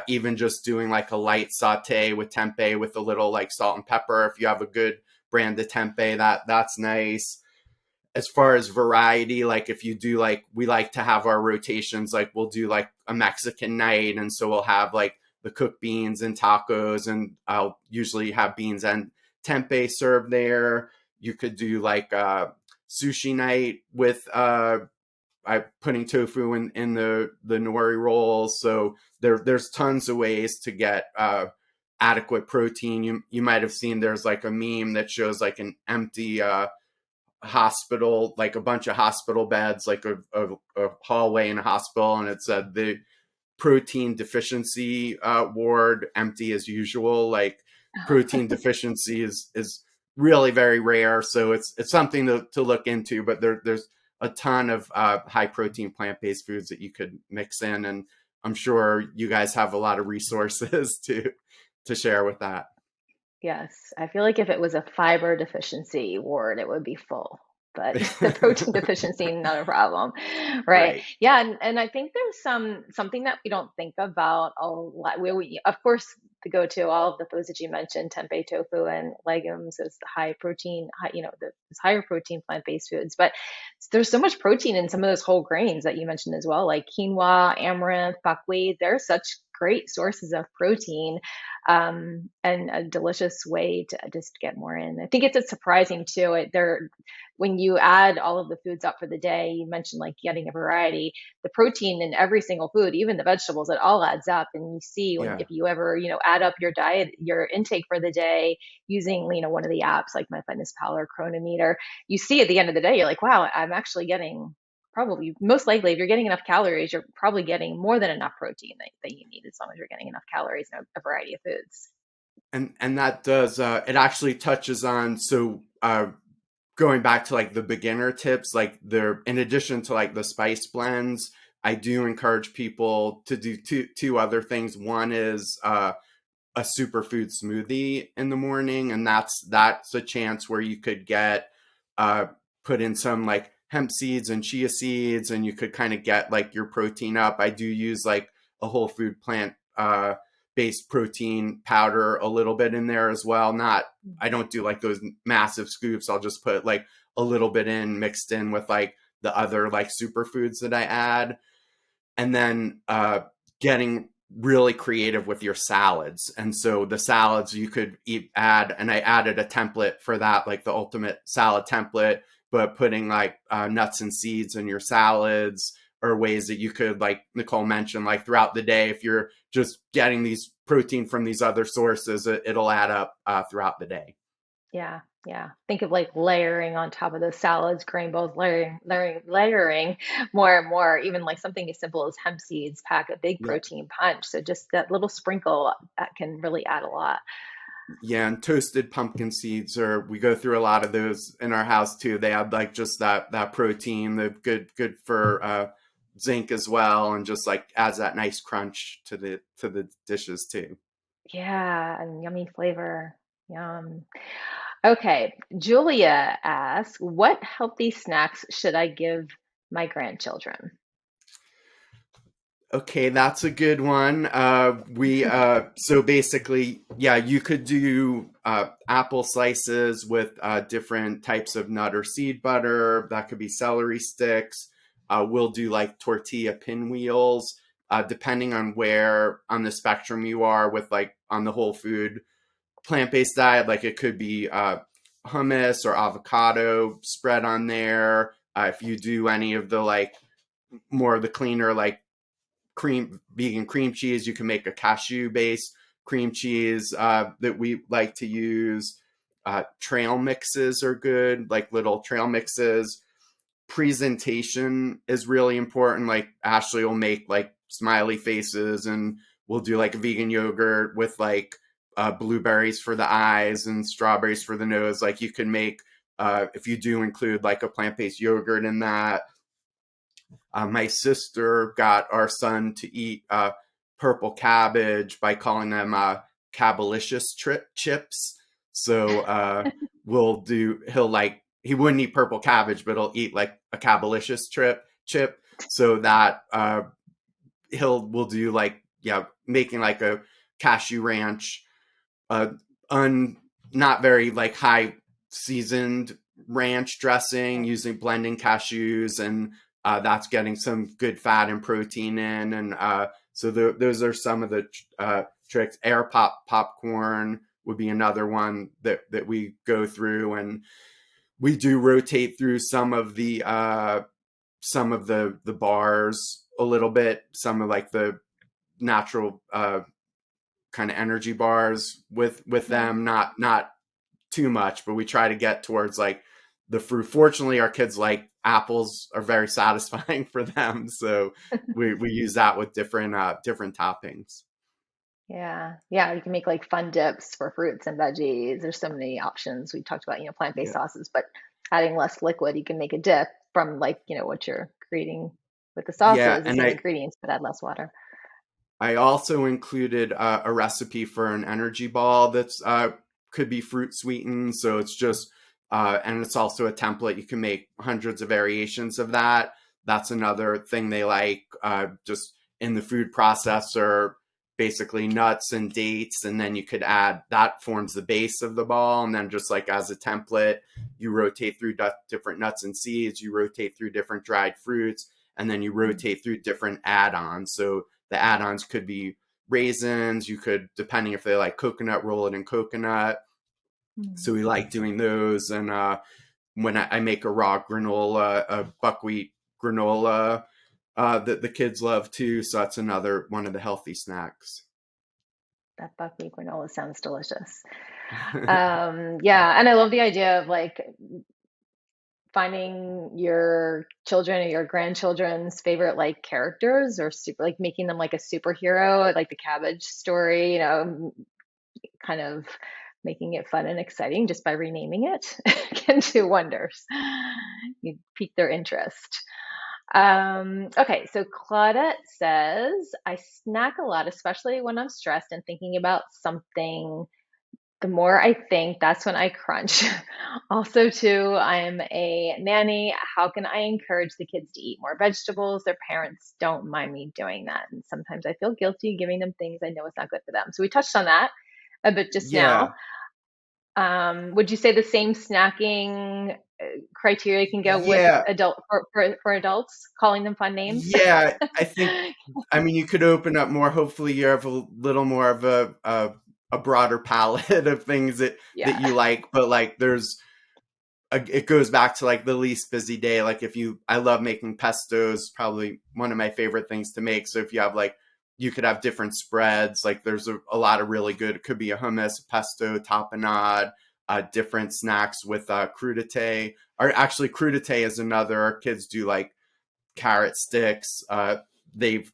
Even just doing like a light saute with tempeh with a little like salt and pepper. If you have a good brand of tempeh, that's nice. As far as variety, like if you do, like we like to have our rotations, like we'll do like a Mexican night, and so we'll have like the cooked beans and tacos, and I'll usually have beans and tempeh served there. You could do like a sushi night with I putting tofu in the nori rolls. So there's tons of ways to get adequate protein. You might have seen there's like a meme that shows like an empty hospital, like a bunch of hospital beds, like a hallway in a hospital, and it said the protein deficiency ward empty as usual. Like protein deficiency is really very rare, so it's something to look into. But there's a ton of high protein plant based foods that you could mix in, and I'm sure you guys have a lot of resources to share with that. Yes, I feel like if it was a fiber deficiency ward, it would be full. But the protein deficiency, not a problem, right? Right. Yeah, and I think there's something that we don't think about a lot. We of course the go-to all of the foods that you mentioned, tempeh, tofu, and legumes is the high protein, the higher protein plant-based foods. But there's so much protein in some of those whole grains that you mentioned as well, like quinoa, amaranth, buckwheat. They're such great sources of protein, and a delicious way to just get more in. I think it's surprising too. When you add all of the foods up for the day, you mentioned like getting a variety, the protein in every single food, even the vegetables, it all adds up. And you see when, Yeah. if you ever, add up your diet, your intake for the day using, one of the apps like MyFitnessPal or Chronometer, you see at the end of the day, you're like, wow, I'm actually getting, probably most likely, if you're getting enough calories, you're probably getting more than enough protein that you need, as long as you're getting enough calories in a variety of foods. And that does it actually touches on, so going back to like the beginner tips, like there, in addition to like the spice blends, I do encourage people to do two other things. One is a superfood smoothie in the morning, and that's a chance where you could get uh put in some like hemp seeds and chia seeds, and you could kind of get like your protein up. I do use like a whole food plant based protein powder a little bit in there as well. Not, I don't do like those massive scoops. I'll just put like a little bit in, mixed in with like the other like superfoods that I add. And then getting really creative with your salads. And so the salads you could add, and I added a template for that, like the ultimate salad template, but putting like nuts and seeds in your salads, or ways that you could, like Nichole mentioned, like throughout the day, if you're just getting these protein from these other sources, it'll add up throughout the day. Yeah, yeah. Think of like layering on top of the salads, grain bowls, layering more and more. Even like something as simple as hemp seeds pack a big Yeah. protein punch. So just that little sprinkle that can really add a lot. Yeah, and toasted pumpkin seeds, or we go through a lot of those in our house too. They have like just that protein, the good for zinc as well, and just like adds that nice crunch to the dishes too. Yeah, and yummy flavor. Yum. Okay, Julia asks, what healthy snacks should I give my grandchildren? Okay, that's a good one. We so basically, yeah, you could do apple slices with different types of nut or seed butter. That could be celery sticks. We'll do like tortilla pinwheels, depending on where on the spectrum you are with like on the whole food plant-based diet. Like it could be hummus or avocado spread on there. If you do any of the like more of the cleaner like cream vegan cream cheese, you can make a cashew based cream cheese that we like to use. Trail mixes are good, like little trail mixes. Presentation is really important. Like Ashley will make like smiley faces, and we'll do like a vegan yogurt with like blueberries for the eyes and strawberries for the nose. Like you can make if you do include like a plant-based yogurt in that. My sister got our son to eat purple cabbage by calling them cabalicious chips. So he'll like, he wouldn't eat purple cabbage, but he'll eat like a cabalicious chip. So that we'll do like, yeah, making like a cashew ranch, uh, un not very like high seasoned ranch dressing, using blending cashews, and that's getting some good fat and protein in. And so those are some of the tricks. Air popcorn would be another one that we go through, and we do rotate through some of the bars a little bit, some of like the natural kind of energy bars with Yeah. them, not too much, but we try to get towards like the fruit. Fortunately, our kids like apples are very satisfying for them, so we use that with different toppings. Yeah. Yeah. You can make like fun dips for fruits and veggies. There's so many options. We talked about, plant-based Yeah, sauces, but adding less liquid, you can make a dip from like, what you're creating with the yeah, sauces, the and same ingredients, but add less water. I also included a recipe for an energy ball that's could be fruit sweetened. So it's just, and it's also a template. You can make hundreds of variations of that. That's another thing they like. Just in the food processor, basically nuts and dates, and then you could add that forms the base of the ball, and then just like as a template, you rotate through different nuts and seeds. You rotate through different dried fruits, and then you Mm. rotate through different add-ons. So the add-ons could be raisins. You could, depending if they like coconut, roll it in coconut. So we like doing those. And when I make a raw granola, a buckwheat granola, that the kids love too. So that's another one of the healthy snacks. That buckwheat granola sounds delicious. Yeah, and I love the idea of like finding your children or your grandchildren's favorite like characters or super like making them like a superhero, like the Cabbage story, kind of making it fun and exciting just by renaming it can do wonders. You pique their interest. Okay, so Claudette says, I snack a lot, especially when I'm stressed and thinking about something. The more I think, that's when I crunch. Also, too, I'm a nanny. How can I encourage the kids to eat more vegetables? Their parents don't mind me doing that. And sometimes I feel guilty giving them things I know it's not good for them. So we touched on that a bit just now. Yeah. Would you say the same snacking criteria can go with Yeah. for adults, calling them fun names? Yeah. I think, I mean, you could open up more. Hopefully, you have a little more of a broader palette of things that Yeah. you like. But like, it goes back to like the least busy day. Like I love making pestos, probably one of my favorite things to make. So if you have like, you could have different spreads. Like there's a lot of really good, it could be a hummus, pesto, tapenade, different snacks with crudité. Or actually crudité is another, our kids do like carrot sticks. They've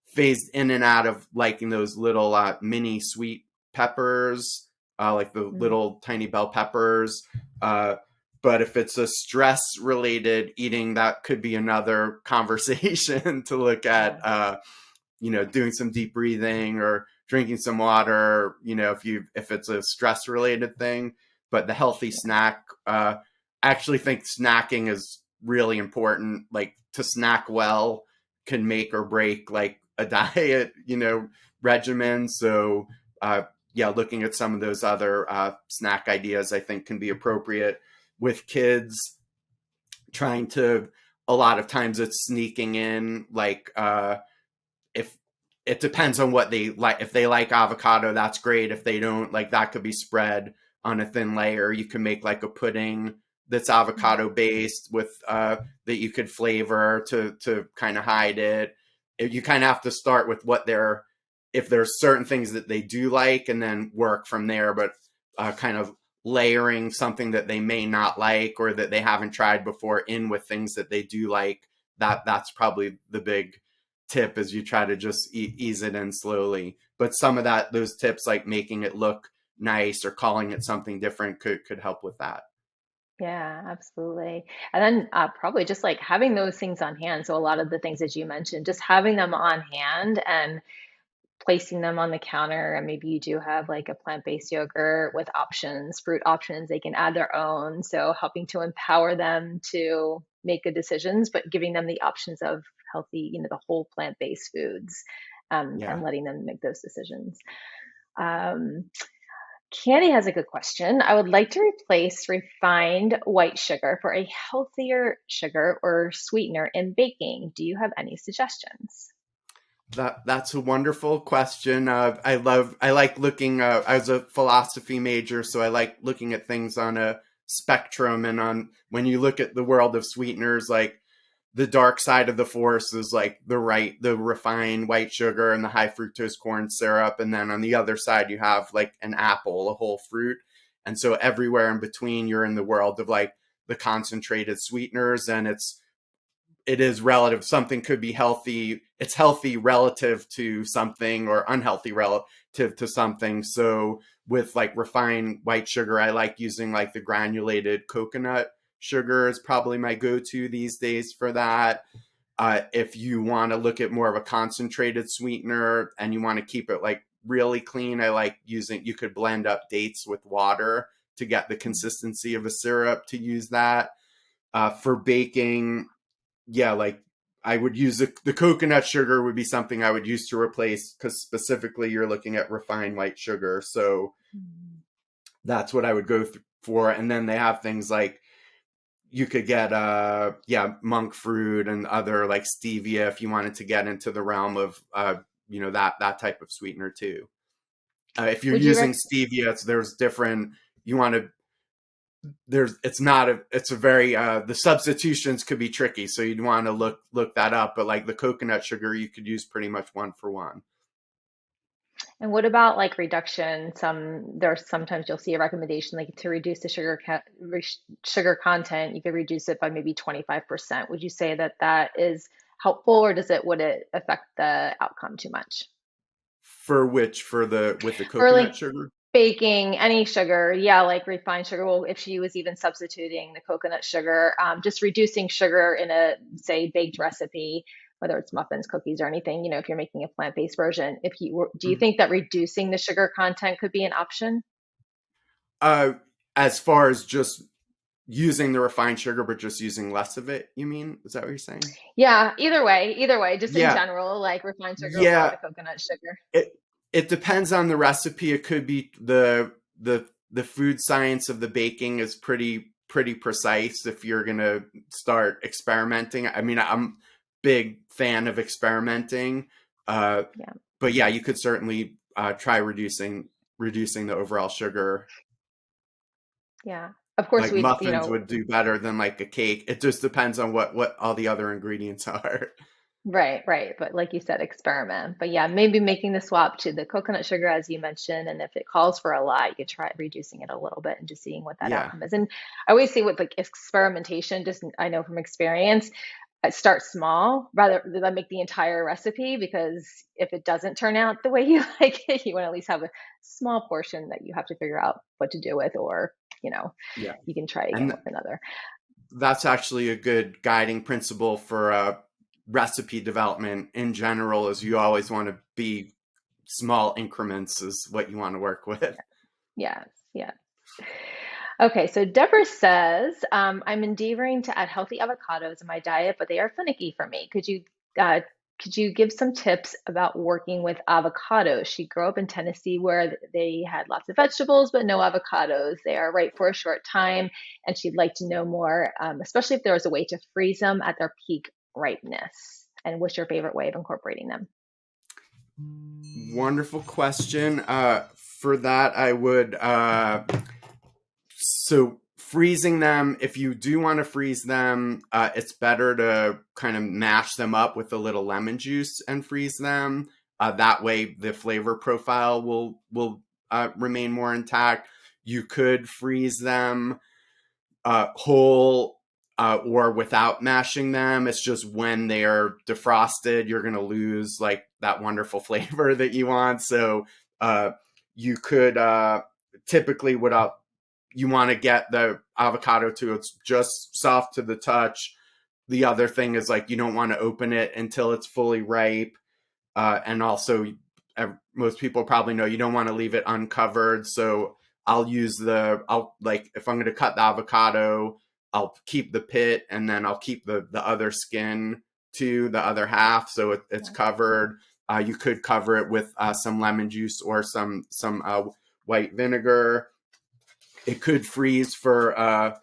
phased in and out of liking those little mini sweet peppers, like the Mm, little tiny bell peppers. Uh, but if it's a stress related eating, that could be another conversation to look yeah. at, doing some deep breathing or drinking some water, if it's a stress related thing. But the healthy Yeah. snack, I actually think snacking is really important. Like to snack well can make or break like a diet, regimen. So, uh, yeah, looking at some of those other snack ideas, I think can be appropriate with kids. Trying to, a lot of times it's sneaking in, like if it depends on what they like. If they like avocado, that's great. If they don't, like that could be spread on a thin layer. You can make like a pudding that's Mm, avocado based with that you could flavor to kind of hide it. You kind of have to start with what they're, if there's certain things that they do like, and then work from there. But kind of layering something that they may not like or that they haven't tried before in with things that they do like, that's probably the big tip, as you try to just ease it in slowly. But some of those tips, like making it look nice or calling it something different, could help with that. yeah, absolutely. And then probably just like having those things on hand. So a lot of the things that you mentioned, just having them on hand and placing them on the counter. And maybe you do have like a plant-based yogurt with options, fruit options. They can add their own. So helping to empower them to make good decisions, but giving them the options of healthy, the whole plant-based foods, Yeah. and letting them make those decisions. Um, Candy has a good question. I would like to replace refined white sugar for a healthier sugar or sweetener in baking. Do you have any suggestions? That's a wonderful question. I like looking. I was a philosophy major, so I like looking at things on a spectrum. And on, when you look at the world of sweeteners, like the dark side of the force is like the refined white sugar and the high fructose corn syrup, and then on the other side you have like an apple, a whole fruit. And so everywhere in between, you're in the world of like the concentrated sweeteners, and it is relative. Something could be healthy. It's healthy relative to something, or unhealthy relative to something. So with like refined white sugar, I like using like the granulated coconut sugar is probably my go-to these days for that. If you want to look at more of a concentrated sweetener and you want to keep it like really clean, I like using, you could blend up dates with water to get the consistency of a syrup, to use that. For baking, yeah, like I would use the coconut sugar would be something I would use to replace, because specifically you're looking at refined white sugar. So Mm. that's what I would go for. And then they have things like, you could get monk fruit and other like stevia if you wanted to get into the realm of that type of sweetener too. If you're Would you using rec stevia, there's different. You want to there's it's not a it's a very the substitutions could be tricky, so you'd want to look that up. But like the coconut sugar, you could use pretty much one for one. and what about like reduction? There's sometimes you'll see a recommendation like to reduce the sugar content, you could reduce it by maybe 25%. Would you say that that is helpful, or would it affect the outcome too much? For which for the with the For coconut like sugar? baking any sugar, yeah, like refined sugar. Well, if she was even substituting the coconut sugar, just reducing sugar in a, say, baked recipe, whether it's muffins, cookies, or anything, if you're making a plant-based version, do you Mhm. think that reducing the sugar content could be an option? Uh, as far as just using the refined sugar, but just using less of it, you mean? Is that what you're saying? Yeah, either way, just in Yeah, general, like refined sugar or yeah. the coconut sugar. It it depends on the recipe. It could be the food science of the baking is pretty precise if you're gonna start experimenting. I mean, I'm big fan of experimenting, uh, Yeah, but yeah, you could certainly try reducing the overall sugar. yeah. Of course, Like muffins would do better than like a cake. It just depends on what all the other ingredients are. right, right. But like you said, experiment. But yeah, maybe making the swap to the coconut sugar, as you mentioned. And if it calls for a lot, you could try reducing it a little bit and just seeing what that Yeah, outcome is. And I always see with like experimentation, just I know from experience, start small rather than make the entire recipe, because if it doesn't turn out the way you like it, you want to at least have a small portion that you have to figure out what to do with, or, you know, yeah. you can try again And with another. that's actually a good guiding principle for recipe development in general is you always want to be small increments is what you want to work with. Yes, yes. Okay, so Deborah says, I'm endeavoring to add healthy avocados in my diet, but they are finicky for me. Uh, could you give some tips about working with avocados? She grew up in Tennessee where they had lots of vegetables, but no avocados. They are right for a short time, and she'd like to know more, especially if there was a way to freeze them at their peak ripeness. And what's your favorite way of incorporating them? Wonderful question. For that, I would so freezing them. If you do want to freeze them, it's better to kind of mash them up with a little lemon juice and freeze them. That way, the flavor profile will remain more intact. You could freeze them whole or without mashing them. It's just when they are defrosted, you're going to lose like that wonderful flavor that you want. So uh, you could typically you want to get the avocado to it's just soft to the touch. The other thing is like you don't want to open it until it's fully ripe, and also most people probably know you don't want to leave it uncovered. So I'll like if I'm going to cut the avocado, I'll keep the pit and then I'll keep the other skin to the other half so it's Yeah. covered. You could cover it with some lemon juice or some white vinegar. It could freeze for a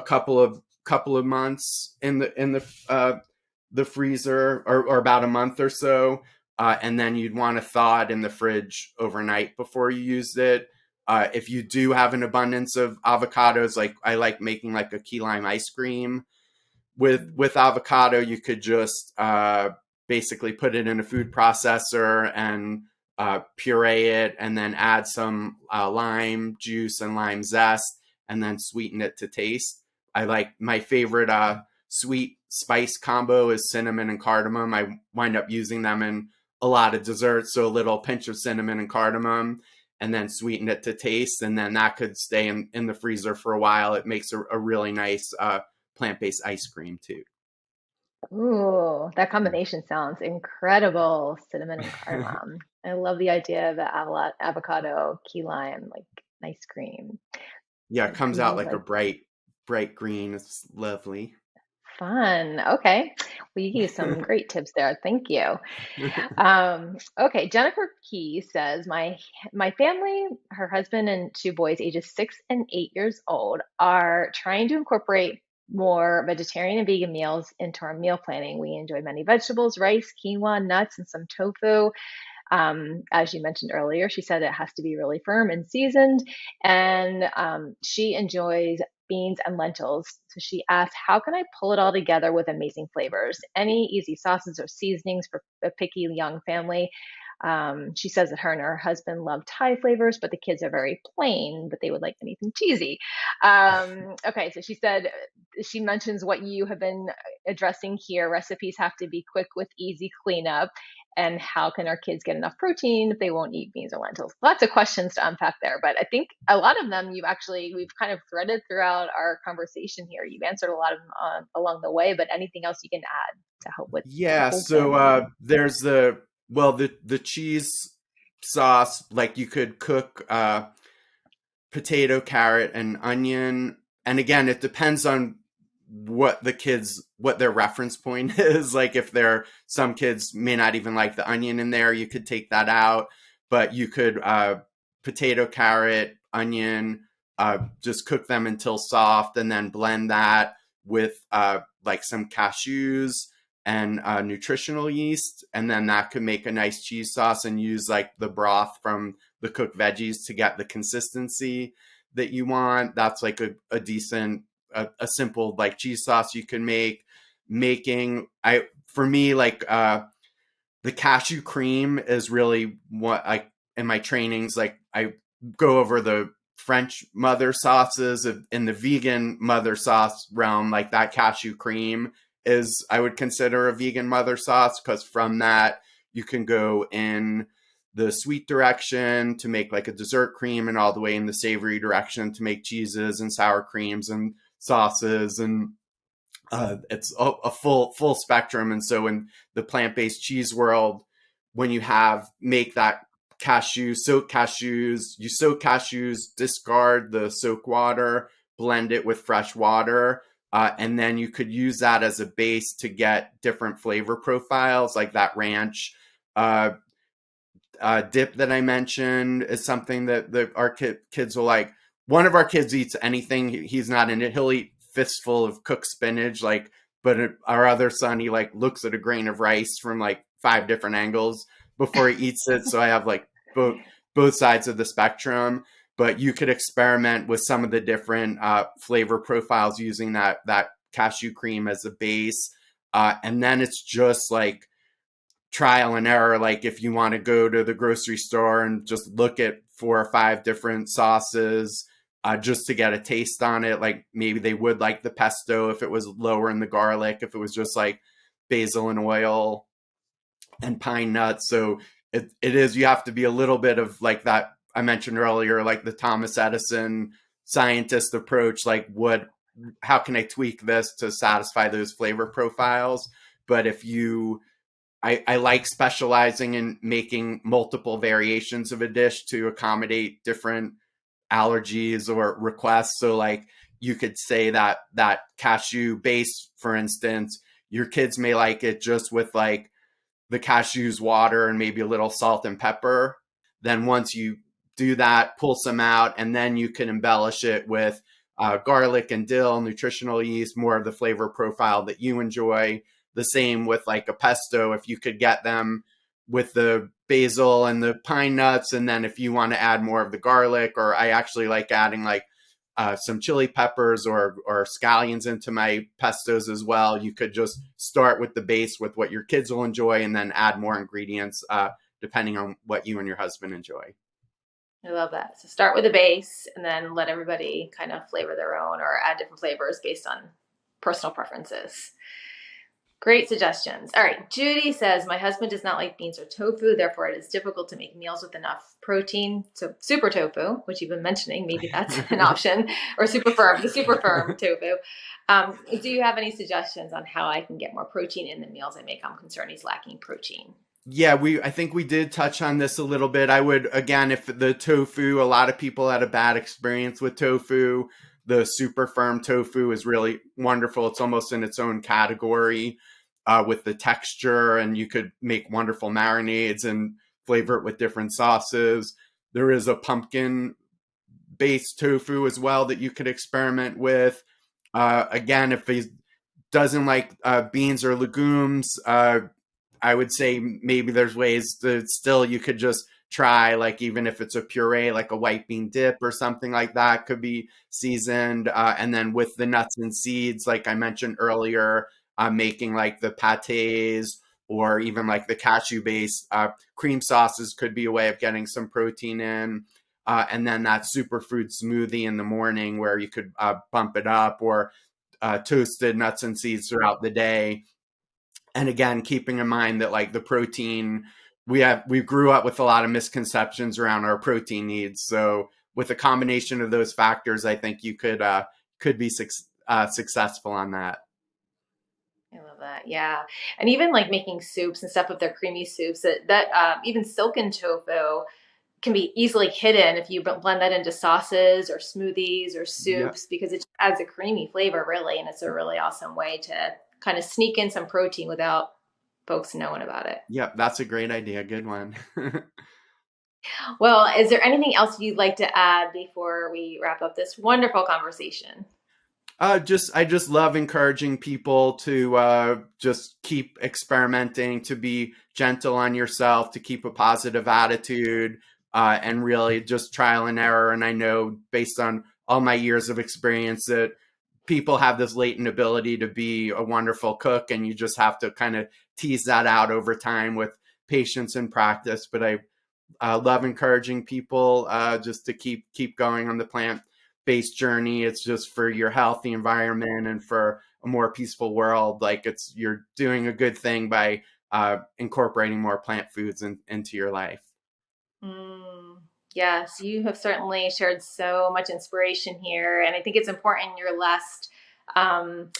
couple of months in the freezer or about a month or so, and then you'd want to thaw it in the fridge overnight before you used it. If you do have an abundance of avocados, like I like making like a key lime ice cream with avocado, you could just basically put it in a food processor and puree it, and then add some lime juice and lime zest, and then sweeten it to taste. I like my favorite sweet spice combo is cinnamon and cardamom. I wind up using them in a lot of desserts, so a little pinch of cinnamon and cardamom, and then sweeten it to taste, and then that could stay in the freezer for a while. It makes a really nice plant-based ice cream too. Ooh, that combination sounds incredible. Cinnamon and cardamom. I love the idea of the avocado, key lime, like ice cream. Yeah, it That comes out seems like a like bright green. It's lovely. fun. Okay. Well, you gave some great tips there. Thank you. Okay, Jennifer Key says my family, her husband and two boys, ages 6 and 8 years old, are trying to incorporate more vegetarian and vegan meals into our meal planning. We enjoy many vegetables, rice, quinoa, nuts, and some tofu. As you mentioned earlier, she said it has to be really firm and seasoned. And she enjoys beans and lentils. So she asked, how can I pull it all together with amazing flavors? Any easy sauces or seasonings for a picky young family? She says that her and her husband love Thai flavors, but the kids are very plain, but they would like anything cheesy. Okay, so she said, she mentions what you have been addressing here. Recipes have to be quick with easy cleanup. And how can our kids get enough protein if they won't eat beans or lentils? Lots of questions to unpack there, but I think a lot of them we've kind of threaded throughout our conversation here. You've answered a lot of them along the way, but anything else you can add to help with the Yeah, whole so family? there's the cheese sauce, like you could cook potato, carrot, and onion. And again, it depends on what their reference point is. Like if there some kids may not even like the onion in there, you could take that out. But you could potato, carrot, onion, just cook them until soft, and then blend that with like some cashews and nutritional yeast, and then that could make a nice cheese sauce. And use like the broth from the cooked veggies to get the consistency that you want. That's like a decent, a simple like cheese sauce you can make. Making I For me, like the cashew cream is really what I in my trainings, like I go over the French mother sauces in the vegan mother sauce realm. Like that cashew cream is, I would consider, a vegan mother sauce, because from that you can go in the sweet direction to make like a dessert cream, and all the way in the savory direction to make cheeses and sour creams and sauces. And it's a full spectrum. And so in the plant-based cheese world, when you make that you soak cashews, discard the soak water, blend it with fresh water, and then you could use that as a base to get different flavor profiles, like that ranch uh, dip that I mentioned is something that our kids will like. One of our kids eats anything; he's not in it. He'll eat fistful of cooked spinach, like. But our other son, he like looks at a grain of rice from like five different angles before he eats it. So I have like both sides of the spectrum. But you could experiment with some of the different flavor profiles using that cashew cream as a base, and then it's just like trial and error. Like if you want to go to the grocery store and just look at four or five different sauces, just to get a taste on it, like maybe they would like the pesto if it was lower in the garlic, if it was just like basil and oil and pine nuts. So it is, you have to be a little bit of like that I mentioned earlier, like the Thomas Edison scientist approach, like how can I tweak this to satisfy those flavor profiles? But if you I like specializing in making multiple variations of a dish to accommodate different allergies or requests. So like you could say that cashew base, for instance, your kids may like it just with like the cashews water and maybe a little salt and pepper. Then once you do that, pull some out, and then you can embellish it with garlic and dill, nutritional yeast, more of the flavor profile that you enjoy. The same with like a pesto, if you could get them with the basil and the pine nuts, and then if you want to add more of the garlic, or I actually like adding like some chili peppers or scallions into my pestos as well. You could just start with the base with what your kids will enjoy, and then add more ingredients depending on what you and your husband enjoy. I love that. So start with a base and then let everybody kind of flavor their own or add different flavors based on personal preferences. Great suggestions. All right. Judy says, my husband does not like beans or tofu, therefore it is difficult to make meals with enough protein. So super tofu, which you've been mentioning, maybe that's an option, or the super firm tofu. Do you have any suggestions on how I can get more protein in the meals I make? I'm concerned he's lacking protein. Yeah, I think we did touch on this a little bit. I would, again, if the tofu, a lot of people had a bad experience with tofu. The super firm tofu is really wonderful. It's almost in its own category with the texture, and you could make wonderful marinades and flavor it with different sauces. There is a pumpkin based tofu as well that you could experiment with. Again, if he doesn't like beans or legumes, I would say maybe there's ways that still you could just try, like even if it's a puree, like a white bean dip or something like that, could be seasoned. And then with the nuts and seeds, like I mentioned earlier, making like the pates or even like the cashew based cream sauces could be a way of getting some protein in. And then that superfood smoothie in the morning where you could bump it up, or toasted nuts and seeds throughout the day. And again, keeping in mind that like the protein, we grew up with a lot of misconceptions around our protein needs. So with a combination of those factors, I think you could be successful on that. I love that. Yeah. And even like making soups and stuff with their creamy soups that even silken tofu can be easily hidden if you blend that into sauces or smoothies or Yep. soups because it adds a creamy flavor really. And it's a really awesome way to kind of sneak in some protein without folks knowing about it. Yep. That's a great idea. Good one. Well, is there anything else you'd like to add before we wrap up this wonderful conversation? I just love encouraging people to just keep experimenting, to be gentle on yourself, to keep a positive attitude, and really just trial and error. And I know based on all my years of experience that people have this latent ability to be a wonderful cook, and you just have to kind of tease that out over time with patience and practice. But I love encouraging people just to keep going on the plant based journey. It's just for your health, the environment, and for a more peaceful world. Like you're doing a good thing by incorporating more plant foods into your life. Mm, yes, you have certainly shared so much inspiration here. And I think it's important your last um,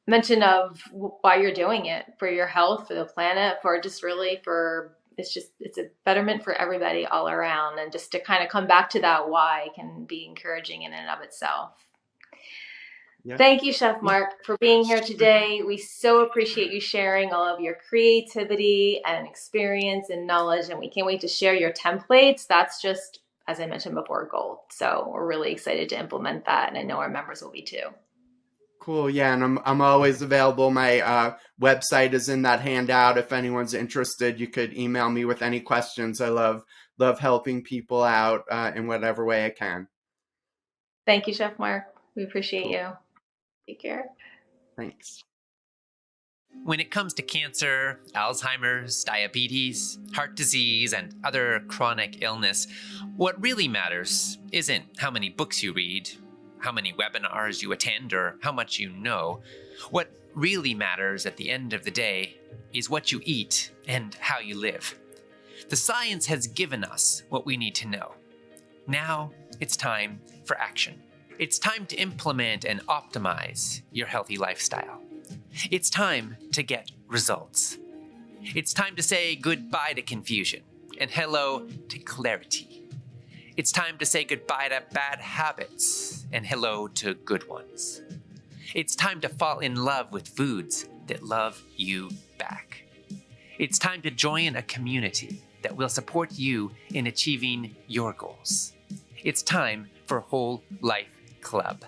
mention of why you're doing it for your health, for the planet, for just really for it's a betterment for everybody all around. And just to kind of come back to that why can be encouraging in and of itself. Yeah. Thank you, Chef Yeah. Mark, for being here today. We so appreciate you sharing all of your creativity and experience and knowledge, and we can't wait to share your templates. That's just, as I mentioned before, gold. So we're really excited to implement that, and I know our members will be too. Cool. Yeah, and I'm always available. My website is in that handout. If anyone's interested, you could email me with any questions. I love helping people out in whatever way I can. Thank you, Chef Mark. We appreciate Cool. you. Take care. Thanks. When it comes to cancer, Alzheimer's, diabetes, heart disease, and other chronic illness, what really matters isn't how many books you read, how many webinars you attend, or how much you know. What really matters at the end of the day is what you eat and how you live. The science has given us what we need to know. Now it's time for action. It's time to implement and optimize your healthy lifestyle. It's time to get results. It's time to say goodbye to confusion and hello to clarity. It's time to say goodbye to bad habits and hello to good ones. It's time to fall in love with foods that love you back. It's time to join a community that will support you in achieving your goals. It's time for Whole Life Club.